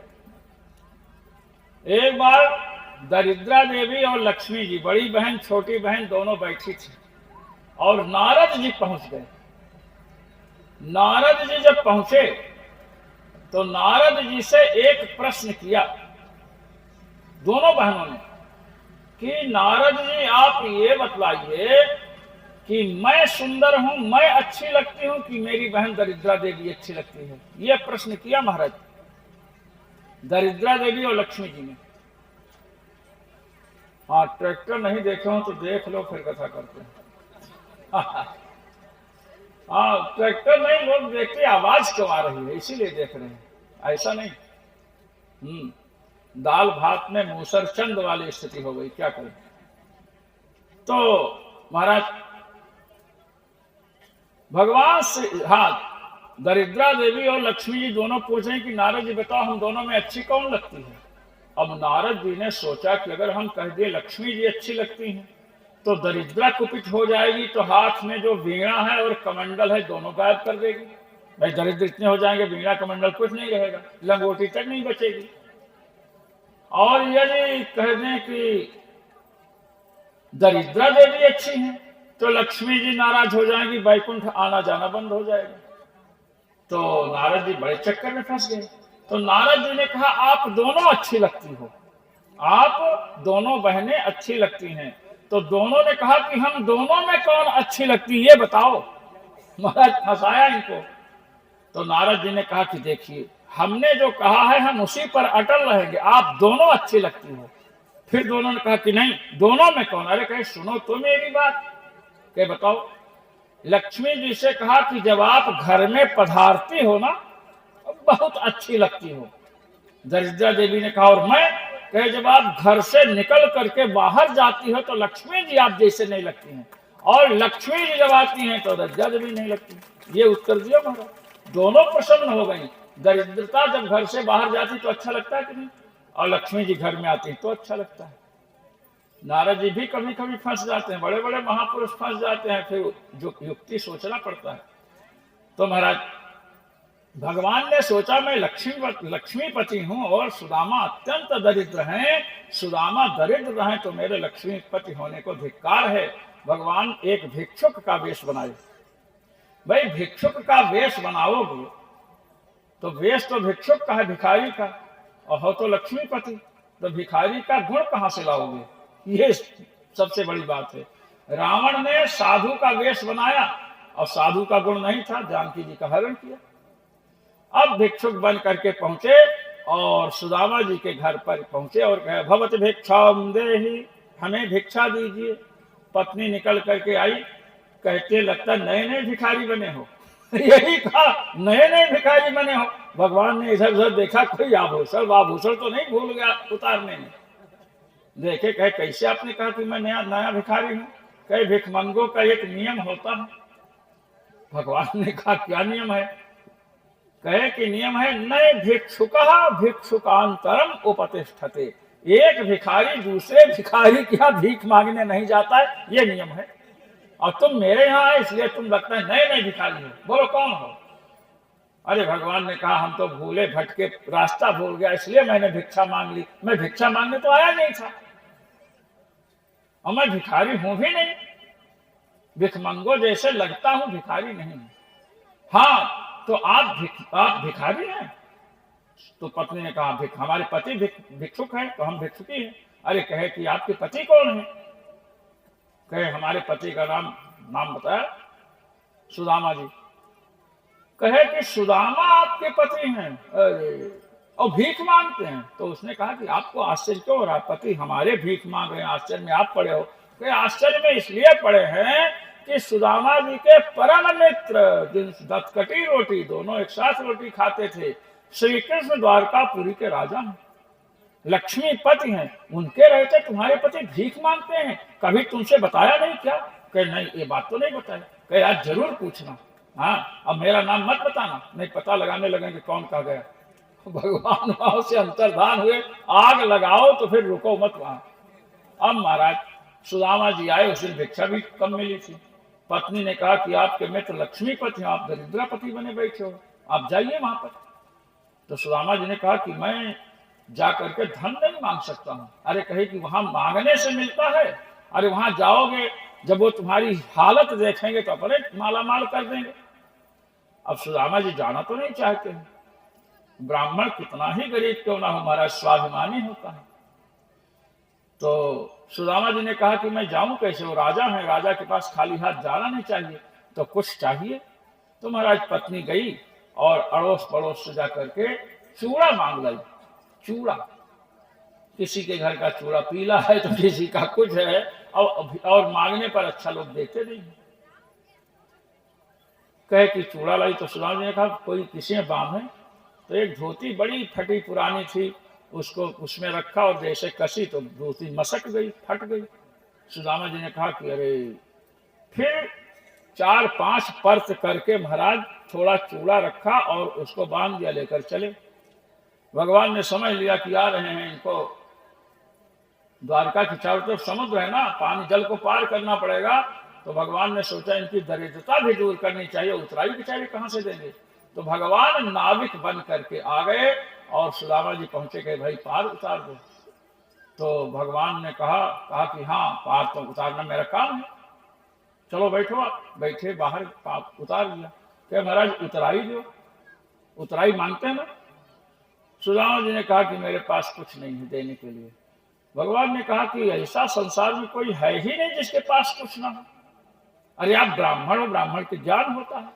एक बार दरिद्रा देवी और लक्ष्मी जी, बड़ी बहन छोटी बहन दोनों बैठी थी और नारद जी पहुंच गए। नारद जी जब पहुंचे तो नारद जी से एक प्रश्न किया दोनों बहनों ने कि नारद जी आप ये बतलाइए कि मैं सुंदर हूं, मैं अच्छी लगती हूं कि मेरी बहन दरिद्रा देवी अच्छी लगती है। यह प्रश्न किया महाराज दरिद्रा देवी और लक्ष्मी जी ने। हाँ, ट्रैक्टर नहीं देखे हो तो देख लो, फिर कथा करते हैं। हाँ, ट्रैक्टर नहीं लोग देखते आवाज क्यों आ रही है इसीलिए देख रहे हैं, ऐसा नहीं। दाल भात में मूसर चंद वाली स्थिति हो गई, क्या करें। तो महाराज भगवान से, हाँ, दरिद्रा देवी और लक्ष्मी जी दोनों पूछे कि नारद जी बताओ हम दोनों में अच्छी कौन लगती है। अब नारद जी ने सोचा कि अगर हम कह दिए लक्ष्मी जी अच्छी लगती हैं तो दरिद्रा कुपित हो जाएगी, तो हाथ में जो वीणा है और कमंडल है दोनों गायब कर देगी। भाई दरिद्र इतने हो जाएंगे, वीणा कमंडल कुछ नहीं रहेगा, लंगोटी तक नहीं बचेगी। और यदि कह दें कि दरिद्रा देवी अच्छी हैं तो लक्ष्मी जी नाराज हो जाएंगी, बैकुंठ आना जाना बंद हो जाएगा। तो नारद जी बड़े चक्कर में फंस गए। तो नारद जी ने कहा आप दोनों अच्छी लगती हो, आप दोनों बहनें अच्छी लगती हैं। तो दोनों ने कहा कि हम दोनों में कौन अच्छी लगती ये बताओ। महाराज फंसाया इनको। तो नारद जी ने कहा कि देखिए हमने जो कहा है हम उसी पर अटल रहेंगे, आप दोनों अच्छी लगती हो। फिर दोनों ने कहा कि नहीं, दोनों में कौन। अरे कहे सुनो तो मेरी बात, के बताओ। लक्ष्मी जी से कहा कि जब आप घर में पधारती हो ना बहुत अच्छी लगती हो। दरिद्रा देवी ने कहा और मैं, कहे जब आप घर से निकल करके बाहर जाती हो तो लक्ष्मी जी आप जैसे नहीं लगती हैं, और लक्ष्मी जी जब आती हैं तो दरिद्रा देवी नहीं लगती। ये उत्तर दिया महाराज। दोनों प्रसन्न हो गई। दरिद्रता जब घर से बाहर जाती तो अच्छा लगता है कि नहीं, और लक्ष्मी जी घर में आती तो अच्छा लगता है। नारद जी भी कभी कभी फंस जाते हैं, बड़े बड़े महापुरुष फंस जाते हैं, फिर जो युक्ति सोचना पड़ता है। तो महाराज भगवान ने सोचा मैं लक्ष्मीपति हूं और सुदामा अत्यंत दरिद्र हैं, सुदामा दरिद्र हैं तो मेरे लक्ष्मीपति होने को धिक्कार है। भगवान एक भिक्षुक का वेश बनाए। भाई भिक्षुक का वेश बनाओगे तो वेश तो भिक्षुक का है, भिखारी का, और हो तो लक्ष्मीपति, तो भिखारी का गुण कहां से लाओगे? ये सबसे बड़ी बात है। रावण ने साधु का वेश बनाया और साधु का गुण नहीं था, जानकी जी का हरण किया। अब भिक्षुक बन करके पहुंचे और सुदामा जी के घर पर पहुंचे और कहे भवत भिक्षाम देहि, हमें भिक्षा दीजिए। पत्नी निकल करके आई, कहते लगता नए नए भिखारी बने हो। यही कहा, नए नए भिखारी बने हो। भगवान ने इधर उधर देखा, कोई आभूषण तो नहीं भूल गया उतारने में। देखे, कहे कैसे आपने कहा कि मैं नया भिखारी हूं? कहे भिखमंगों का एक नियम होता है। भगवान ने कहा क्या नियम है? कहे कि नियम है नए भिक्षुकः भिक्षुकांतरम उपतिष्ठते। एक भिखारी दूसरे भिखारी के यहाँ भीख मांगने नहीं जाता है, ये नियम है। और तुम मेरे यहाँ आए इसलिए तुम लगता है नए नए भिखारी हो। बोलो कौन हो? अरे भगवान ने कहा हम तो भूले भटके, रास्ता भूल गया इसलिए मैंने भिक्षा मांग ली। मैं भिक्षा मांगने तो आया नहीं था और मैं भिखारी हूं भी नहीं, भिखमंगो जैसे लगता हूं, भिखारी नहीं। हाँ तो आप भिखारी हैं? तो पत्नी ने कहा हमारे पति भिक्षुक हैं, तो हम भिक्षुकी हैं। अरे कहे कि आपके पति कौन है? कहे हमारे पति का नाम बताया सुदामा जी। कहे कि सुदामा आपके पति हैं? अरे और भीख मांगते हैं? तो उसने कहा कि आपको आश्चर्य क्यों हो रहा है? पति हमारे भीख मांग रहे हैं, आश्चर्य में आप पड़े हो? कहे आश्चर्य में इसलिए पड़े हैं कि सुदामा जी के परम मित्र जिन दत्तकटी रोटी, दोनों एक साथ रोटी खाते थे, श्री कृष्ण द्वारकापुरी के राजा हैं, लक्ष्मीपति हैं, उनके रहते तुम्हारे पति भीख मांगते हैं, कभी तुमसे बताया नहीं क्या? कहे नहीं, ये बात तो नहीं बताया। कहे आज जरूर पूछना। हाँ अब मेरा नाम मत बताना, नहीं पता लगाने लगेंगे कौन कहा गया। भगवान वहां से अंतर्धान हुए, आग लगाओ तो फिर रुको मत वहां। अब महाराज सुदामा जी आए, उस दिन भिक्षा भी कम मिली थी। पत्नी ने कहा कि आपके मित्र लक्ष्मीपति हैं, आप दरिद्रापति बने बैठे हो, आप जाइए वहां पर। तो सुदामा जी ने कहा कि मैं जा करके धन नहीं मांग सकता हूं। अरे कहे कि वहां मांगने से मिलता है? अरे वहां जाओगे जब वो तुम्हारी हालत देखेंगे तो अपने मालामाल कर देंगे। अब सुदामा जी जाना तो नहीं चाहते हैं। ब्राह्मण कितना ही गरीब क्यों ना हो महाराज, स्वाभिमानी होता है। तो सुदामा जी ने कहा कि मैं जाऊं कैसे? वो राजा है, राजा के पास खाली हाथ जाना नहीं चाहिए, तो कुछ चाहिए। तो महाराज पत्नी गई और अड़ोस पड़ोस से जा करके चूड़ा मांग लाई। चूड़ा, किसी के घर का चूड़ा पीला है तो किसी का कुछ है, और मांगने पर अच्छा लोग देते नहीं। कहे कि चूड़ा लाई। तो सुदामा जी ने कहा कोई किसी ने बांधे? तो एक धोती बड़ी फटी पुरानी थी, उसको उसमें रखा और जैसे कसी तो धोती मसक गई, फट गई। सुदामा जी ने कहा कि अरे, फिर 4-5 परत करके महाराज थोड़ा चूड़ा रखा और उसको बांध दिया, लेकर चले। भगवान ने समझ लिया कि आ रहे हैं, इनको द्वारका की चारों तरफ समुद्र है ना, पानी जल को पार करना पड़ेगा। तो भगवान ने सोचा इनकी दरिद्रता भी दूर करनी चाहिए, उतराई बेचारे कहां से देंगे। तो भगवान नाविक बन करके आ गए और सुदामा जी पहुंचे, गए भाई पार उतार दो। तो भगवान ने कहा कि हाँ पार तो उतारना मेरा काम है, चलो बैठो। आप बैठे, बाहर उतार दिया। क्या महाराज उतराई दो, उतराई मांगते हैं ना। सुदामा जी ने कहा कि मेरे पास कुछ नहीं है देने के लिए। भगवान ने कहा कि ऐसा संसार में कोई है ही नहीं जिसके पास कुछ ना हो। अरे आप ब्राह्मण हो, ब्राह्मण के ज्ञान होता है।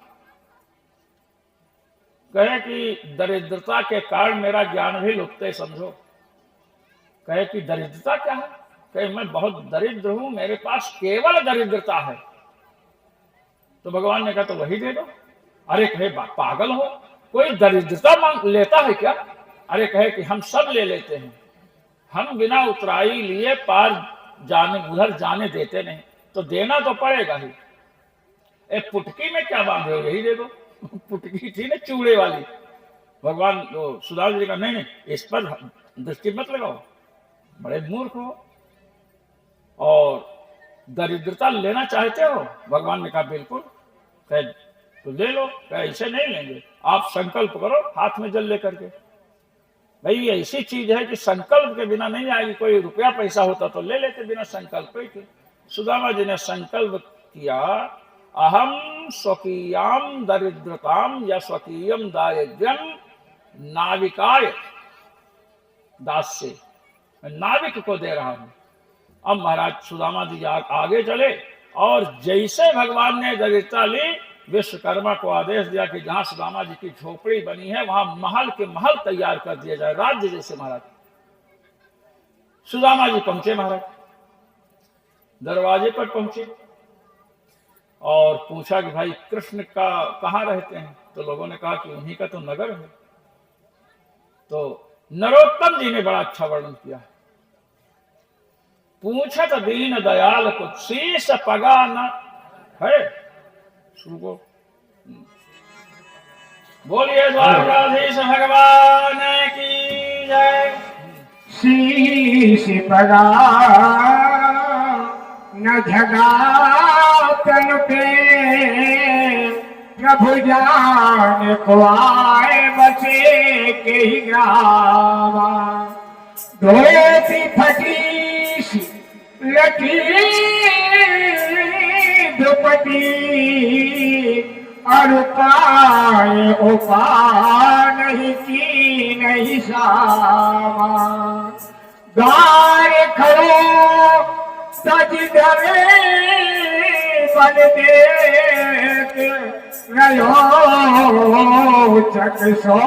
कहे कि दरिद्रता के कारण मेरा ज्ञान भी लुप्त है समझो। कहे कि दरिद्रता क्या है? कहे मैं बहुत दरिद्र हूं, मेरे पास केवल दरिद्रता है। तो भगवान ने कहा तो वही दे दो। अरे कहे पागल हो, कोई दरिद्रता मांग लेता है क्या? अरे कहे कि हम सब ले लेते हैं, हम बिना उतराई लिए पार जाने उधर जाने देते नहीं, तो देना तो पड़ेगा ही। पुटकी में क्या बांधे हो, यही दे दो। पुटकी थी ना चूड़े वाली। भगवान सुदामा जी का नहीं, इस पर दृष्टि मत लगाओ, बड़े मूर्ख हो। और दरिद्रता लेना चाहते हो? भगवान ने कहा बिल्कुल। कहे तो ले लो। कहे ऐसे नहीं लेंगे, आप संकल्प करो हाथ में जल लेकर के। भाई ये ऐसी चीज है कि संकल्प के बिना नहीं आएगी। कोई रुपया पैसा होता तो ले लेते, बिना संकल्प के। सुदामा जी ने संकल्प किया, अहम स्वकीयाम दरिद्रताम या स्वकीयम दारिद्र्यम नाविकाय दास्य, मैं नाविक को दे रहा हूं। अब महाराज सुदामा जी आगे चले और जैसे भगवान ने दरिद्रता ली, विश्वकर्मा को आदेश दिया कि जहां सुदामा जी की झोपड़ी बनी है वहां महल के महल तैयार कर दिया जाए, राज्य जैसे। महाराज सुदामा जी पहुंचे, महाराज दरवाजे पर पहुंचे और पूछा कि भाई कृष्ण का कहाँ रहते हैं? तो लोगों ने कहा कि उन्हीं का तो नगर है। तो नरोत्तम जी ने बड़ा अच्छा वर्णन किया। पूछत दीन दयाल को शीश पगा न है। शुरू को बोलिए द्वारकाधीश भगवान की जय। शीश पगा न झगा तन पे, प्रभु जान को आए बसे के ही ग्रामा। धोती फटी लटी दुपटी, और पाए उपा नहीं की नहीं सामा। द्वार खड़ो सज धरे बन देख रहो चक सो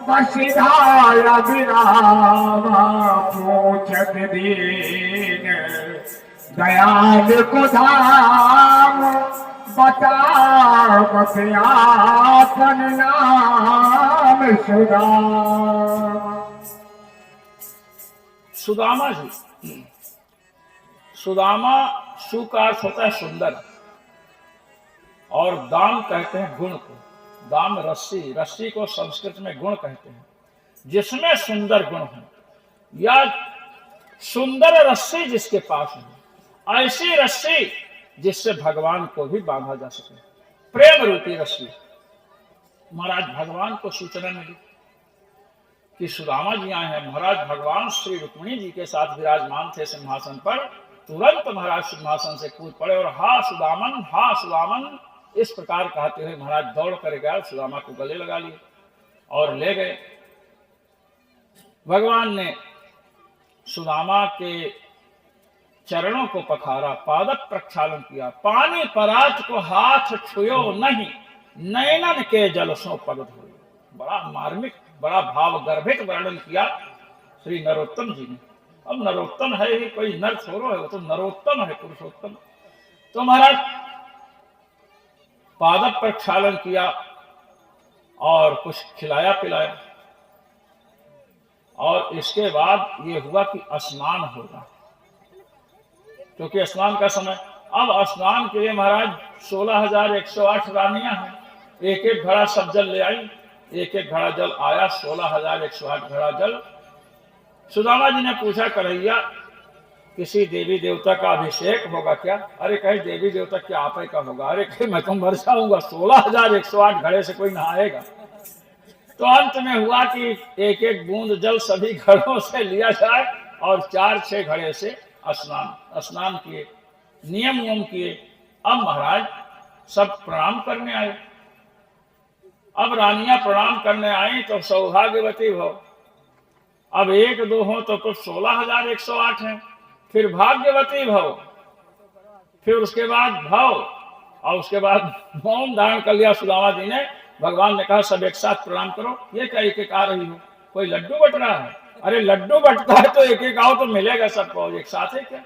बसिधाया विरामा। पूछत दीन दयाल को धाम, बता बतियापन नाम सुदामा। सुदामा जी, सुदामा सु का अर्थ होता है सुंदर, और दाम कहते हैं गुण को। दाम रस्सी, रस्सी को संस्कृत में गुण कहते हैं, जिसमें सुंदर गुण हो, या सुंदर रस्सी जिसके पास हो, ऐसी रस्सी जिससे भगवान को भी बांधा जा सके, प्रेम रूपी रस्सी। महाराज भगवान को सूचना मिली कि सुदामा जी आए हैं। महाराज भगवान श्री रुक्मिणी जी के साथ विराजमान थे सिंहासन पर। तुरंत महाराज सिंहासन से कूद पड़े और हा सुदामन, हा सुदामन इस प्रकार कहते हुए महाराज दौड़ कर गए, सुदामा को गले लगा लिए और ले गए। भगवान ने सुदामा के चरणों को पखारा, पादप प्रक्षालन किया। पानी परात को हाथ छुयो नहीं, नैनन के जल सो पग धोए। बड़ा मार्मिक, बड़ा भाव गर्भित वर्णन किया श्री नरोत्तम जी ने। अब नरोत्तम है ही कोई नर छोरो है, वो तो नरोत्तम है, पुरुषोत्तम। तो महाराज पादप प्रक्षालन किया और कुछ खिलाया पिलाया, और इसके बाद ये हुआ कि स्नान होगा, क्योंकि स्नान का समय। अब स्नान के लिए महाराज 16,108 रानियां हैं। एक एक घड़ा सब जल ले आई, एक एक घड़ा जल आया, 16,108 घड़ा जल। सुदामा जी ने पूछा, कन्हैया किसी देवी देवता का अभिषेक होगा क्या? अरे कहे देवी देवता क्या आप का होगा? अरे कहे मैं तो मर जाऊंगा, 16,108 घड़े से कोई नहाएगा? तो अंत में हुआ कि एक एक बूंद जल सभी घड़ों से लिया जाए और 4-6 घड़े से स्नान किए, नियम किए। अब महाराज सब प्रणाम करने आए। अब रानियां प्रणाम करने आई तो सौभाग्यवती भव। अब 1-2 हो तो कुछ 16,108 हैं, फिर भाग्यवती भव, फिर उसके बाद भव, और उसके बाद मौन धारण कर लिया सुदामा जी ने। भगवान ने कहा सब एक साथ प्रणाम करो। ये क्या एक एक आ रही हो? कोई लड्डू बट रहा है? अरे लड्डू बटता है तो एक एक आओ तो मिलेगा सबको, एक साथ है क्या?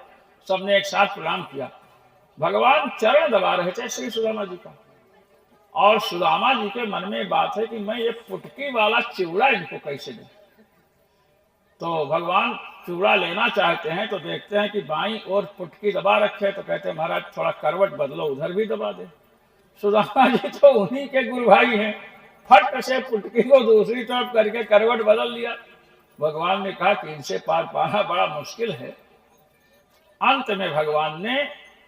सबने एक साथ प्रणाम किया। भगवान चरण दबा रहे थे श्री सुदामा जी का, और सुदामा जी के मन में बात है कि मैं ये पुटकी वाला चिवड़ा इनको कैसे दूं। तो भगवान चूड़ा लेना चाहते हैं तो देखते हैं कि बाईं ओर पुटकी दबा रखे, तो कहते हैं महाराज थोड़ा करवट बदलो, उधर भी दबा दे। सुदामा जी तो उन्हीं के गुरु भाई हैं, फट से पुटकी को दूसरी तरफ करके करवट बदल लिया। भगवान ने कहा कि इनसे पार पाना बड़ा मुश्किल है, अंत में भगवान ने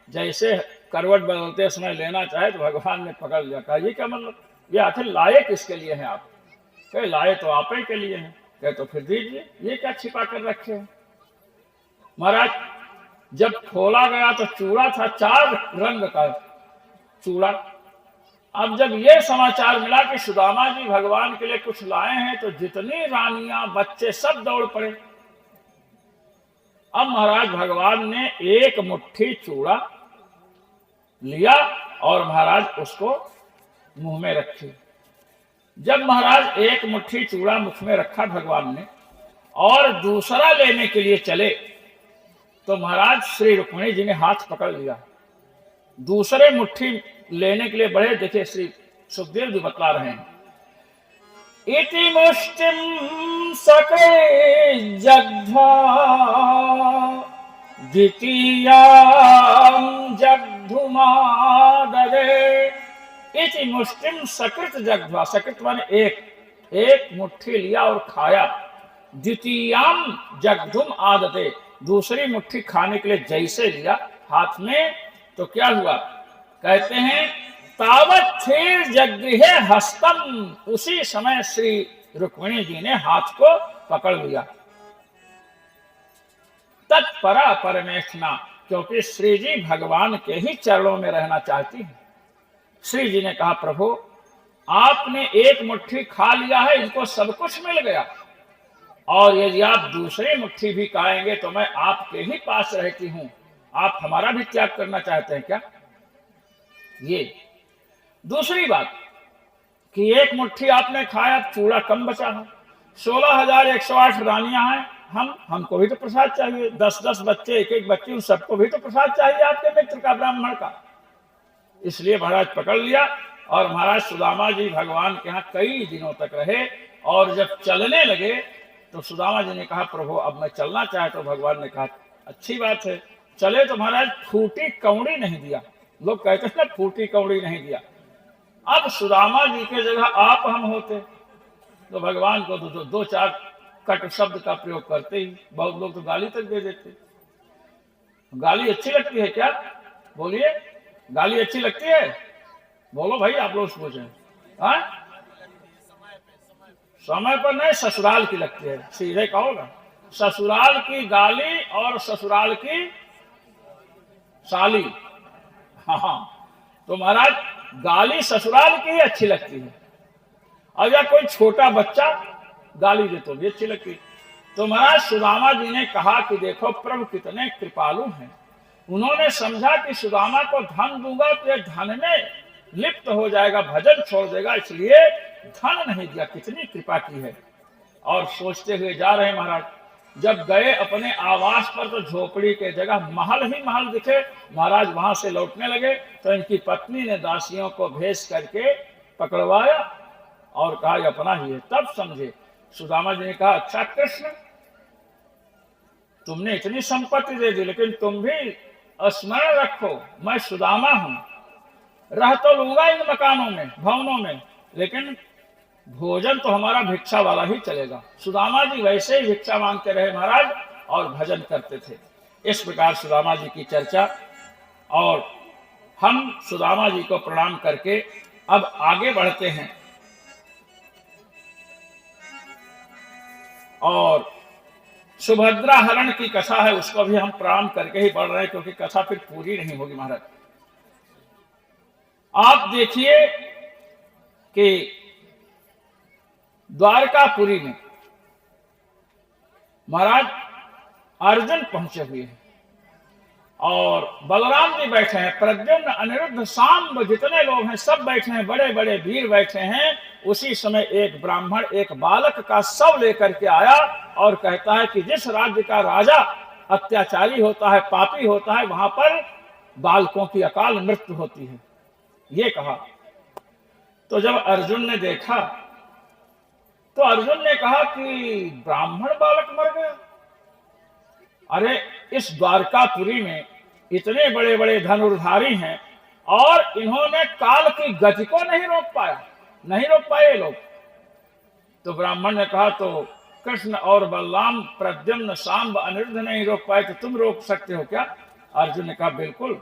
जैसे करवट बदलते समय लेना चाहे तो भगवान ने पकड़ लिया। कहा ये क्या मतलब, ये आखिर लाए किसके लिए हैं आप? कहे लाए तो आप ही के लिए हैं। कहे तो फिर दीजिए, ये क्या छिपा कर रखे हैं? महाराज जब खोला गया तो चूड़ा था 4 रंग का चूड़ा। अब जब ये समाचार मिला कि सुदामा जी भगवान के लिए कुछ लाए हैं तो जितनी रानियां बच्चे सब दौड़ पड़े। अब महाराज भगवान ने एक मुट्ठी चूड़ा लिया और महाराज उसको मुंह में रखी। जब महाराज एक मुट्ठी चूड़ा मुख में रखा भगवान ने और दूसरा लेने के लिए चले तो महाराज श्री रुक्मिणी जी ने हाथ पकड़ लिया। दूसरे मुट्ठी लेने के लिए बढ़े, देखिए श्री सुखदेव जी बतला रहे हैं, इति मुष्टिम सके जग्ध्वा द्वितीयां जग्धुमादरे। इति मुष्टिम सकृत जग्ध्वा, सकृत माने एक मुट्ठी लिया और खाया। द्वितीयां जग्धुम आदते, दूसरी मुट्ठी खाने के लिए जैसे लिया हाथ में तो क्या हुआ? कहते हैं तावत थेर जगृहे हस्तम, उसी समय श्री रुक्मिणी जी ने हाथ को पकड़ लिया। तत्परा परमेष्ठना, क्योंकि श्री जी भगवान के ही चरणों में रहना चाहती हैं। श्री जी ने कहा प्रभु आपने एक मुट्ठी खा लिया है, इनको सब कुछ मिल गया, और यदि आप दूसरी मुट्ठी भी खाएंगे तो मैं आपके ही पास रहती हूं, आप हमारा भी त्याग करना चाहते हैं क्या? ये दूसरी बात कि एक मुट्ठी आपने खाया, चूड़ा कम बचा है। 16,108 रानियां हैं, हमको भी तो प्रसाद चाहिए। 10-10 बच्चे, एक बच्ची, उन सबको भी तो प्रसाद चाहिए आपके मित्र का, ब्राह्मण का। इसलिए महाराज पकड़ लिया और महाराज सुदामा जी भगवान के यहाँ कई दिनों तक रहे। और जब चलने लगे तो सुदामा जी ने कहा प्रभु अब मैं चलना चाहे, तो भगवान ने कहा अच्छी बात है चले। तो महाराज फूटी कौड़ी नहीं दिया। लोग कहते हैं ना फूटी कौड़ी नहीं दिया। अब सुदामा जी के जगह आप हम होते तो भगवान को 2-4 कट शब्द का प्रयोग करते ही। बहुत लोग तो गाली तक दे देते। गाली अच्छी लगती है क्या? बोलिए, गाली अच्छी लगती है? बोलो भाई, आप लोग पूछे। समय पर नहीं, ससुराल की लगती है। सीधे कहो ना, ससुराल की गाली और ससुराल की साली। हाँ, तो महाराज गाली ससुराल की ही अच्छी लगती है, और या कोई छोटा बच्चा गाली दे तो भी अच्छी लगती है। तो महाराज सुदामा जी ने कहा कि देखो प्रभु कितने कृपालु हैं। उन्होंने समझा कि सुदामा को धन दूंगा तो ये धन में लिप्त हो जाएगा, भजन छोड़ देगा, इसलिए धन नहीं दिया। कितनी कृपा की है। और सोचते हुए जा रहे महाराज। जब गए अपने आवास पर तो झोपड़ी के जगह महल ही महल दिखे। महाराज वहां से लौटने लगे तो इनकी पत्नी ने दासियों को भेज करके पकड़वाया और कहा ये अपना ही है। तब समझे। सुदामा जी ने कहा अच्छा कृष्ण, तुमने इतनी संपत्ति दे दी, लेकिन तुम भी स्मरण रखो मैं सुदामा हूं। रह तो लूंगा इन मकानों में, भवनों में, लेकिन भोजन तो हमारा भिक्षा वाला ही चलेगा। सुदामा जी वैसे ही भिक्षा मांगते रहे महाराज और भजन करते थे। इस प्रकार सुदामा जी की चर्चा। और हम सुदामा जी को प्रणाम करके अब आगे बढ़ते हैं और सुभद्रा हरण की कथा है, उसको भी हम प्रणाम करके ही बढ़ रहे हैं, क्योंकि कथा फिर पूरी नहीं होगी महाराज। आप देखिए कि द्वारकापुरी में महाराज अर्जुन पहुंचे हुए हैं और बलराम जी बैठे हैं, प्रद्युम्न, अनिरुद्ध, सांब, जितने लोग हैं सब बैठे हैं, बड़े बड़े वीर बैठे हैं। उसी समय एक ब्राह्मण एक बालक का शव लेकर के आया और कहता है कि जिस राज्य का राजा अत्याचारी होता है, पापी होता है, वहां पर बालकों की अकाल मृत्यु होती है, ये कहा। तो जब अर्जुन ने देखा तो अर्जुन ने कहा कि ब्राह्मण बालक मर गया। अरे इस द्वारकापुरी में इतने बड़े बड़े धनुर्धारी हैं और इन्होंने काल की गति को नहीं रोक पाए लोग। तो ब्राह्मण ने कहा तो कृष्ण और बलराम, प्रद्युम्न, सांब, अनिरुद्ध नहीं रोक पाए तो तुम रोक सकते हो क्या? अर्जुन ने कहा बिल्कुल।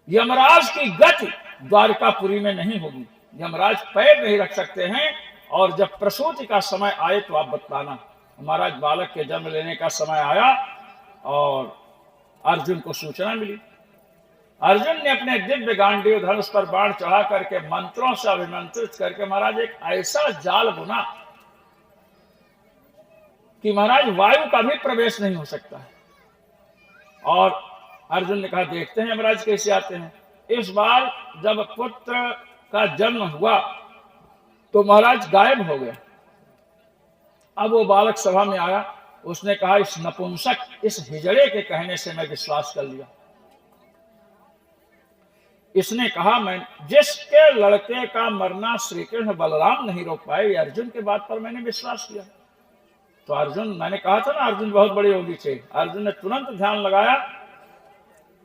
यमराज की गति द्वारकापुरी में नहीं होगी, यमराज पैर नहीं रख सकते हैं, और जब प्रसूति का समय आए तो आप बतलाना। महाराज बालक के जन्म लेने का समय आया और अर्जुन को सूचना मिली। अर्जुन ने अपने दिव्य गांडीव धनुष पर बाण चढ़ा करके मंत्रों से अभिमंत्रित करके महाराज एक ऐसा जाल बुना कि महाराज वायु का भी प्रवेश नहीं हो सकता है। और अर्जुन ने कहा देखते हैं यमराज कैसे आते हैं। इस बार जब पुत्र का जन्म हुआ तो महाराज गायब हो गया। अब वो बालक सभा में आया, उसने कहा इस नपुंसक, इस हिजड़े के कहने से मैं विश्वास कर लिया। इसने कहा मैं जिसके लड़के का मरना श्री कृष्ण बलराम नहीं रोक पाए, अर्जुन के बात पर मैंने विश्वास किया। तो अर्जुन, मैंने कहा था ना अर्जुन बहुत बड़े योगी थे। अर्जुन ने तुरंत ध्यान लगाया,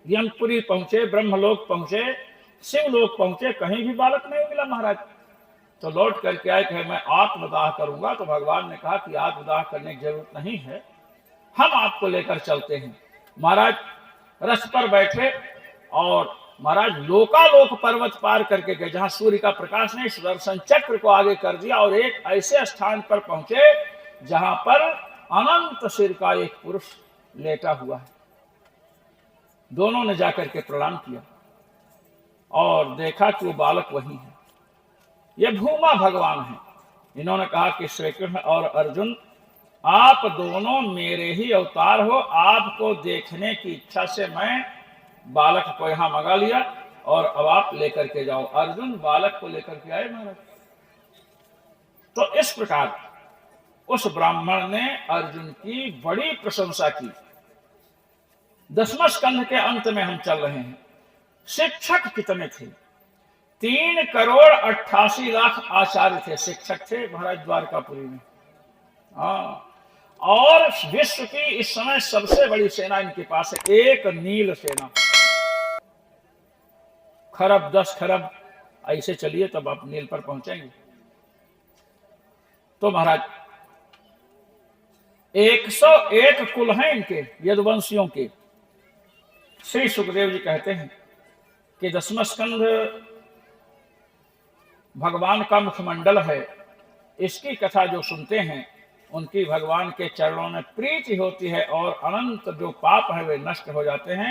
यमपुरी पहुंचे, ब्रह्मलोक पहुंचे, शिवलोक पहुंचे, कहीं भी बालक नहीं मिला महाराज। तो लौट करके आए कि मैं आत्मदाह करूंगा। तो भगवान ने कहा कि आत्मदाह करने की जरूरत नहीं है, हम आपको लेकर चलते हैं। महाराज रथ पर बैठे और महाराज लोकालोक पर्वत पार करके गए, जहां सूर्य का प्रकाश ने सुदर्शन चक्र को आगे कर दिया और एक ऐसे स्थान पर पहुंचे जहां पर अनंत सिर का एक पुरुष लेटा हुआ है। दोनों ने जाकर के प्रणाम किया और देखा कि वो बालक वही है। ये भूमा भगवान है। इन्होंने कहा कि श्री कृष्ण और अर्जुन, आप दोनों मेरे ही अवतार हो, आपको देखने की इच्छा से मैं बालक को यहां मंगा लिया और अब आप लेकर के जाओ। अर्जुन बालक को लेकर के आए महाराज। तो इस प्रकार उस ब्राह्मण ने अर्जुन की बड़ी प्रशंसा की। 10वें स्कंध के अंत में हम चल रहे हैं। शिक्षक कितने थे? 3,88,00,000 आचार्य थे, शिक्षक थे महाराज द्वारकापुरी में। हाँ, और विश्व की इस समय सबसे बड़ी सेना इनके पास है, एक नील सेना। खरब 10 खरब ऐसे चलिए तब आप नील पर पहुंचेंगे। तो महाराज 101 कुल हैं इनके, यदुवंशियों के। श्री सुखदेव जी कहते हैं कि 10वां स्कंध भगवान का मुखमंडल है। इसकी कथा जो सुनते हैं उनकी भगवान के चरणों में प्रीति होती है और अनंत जो पाप है वे नष्ट हो जाते हैं।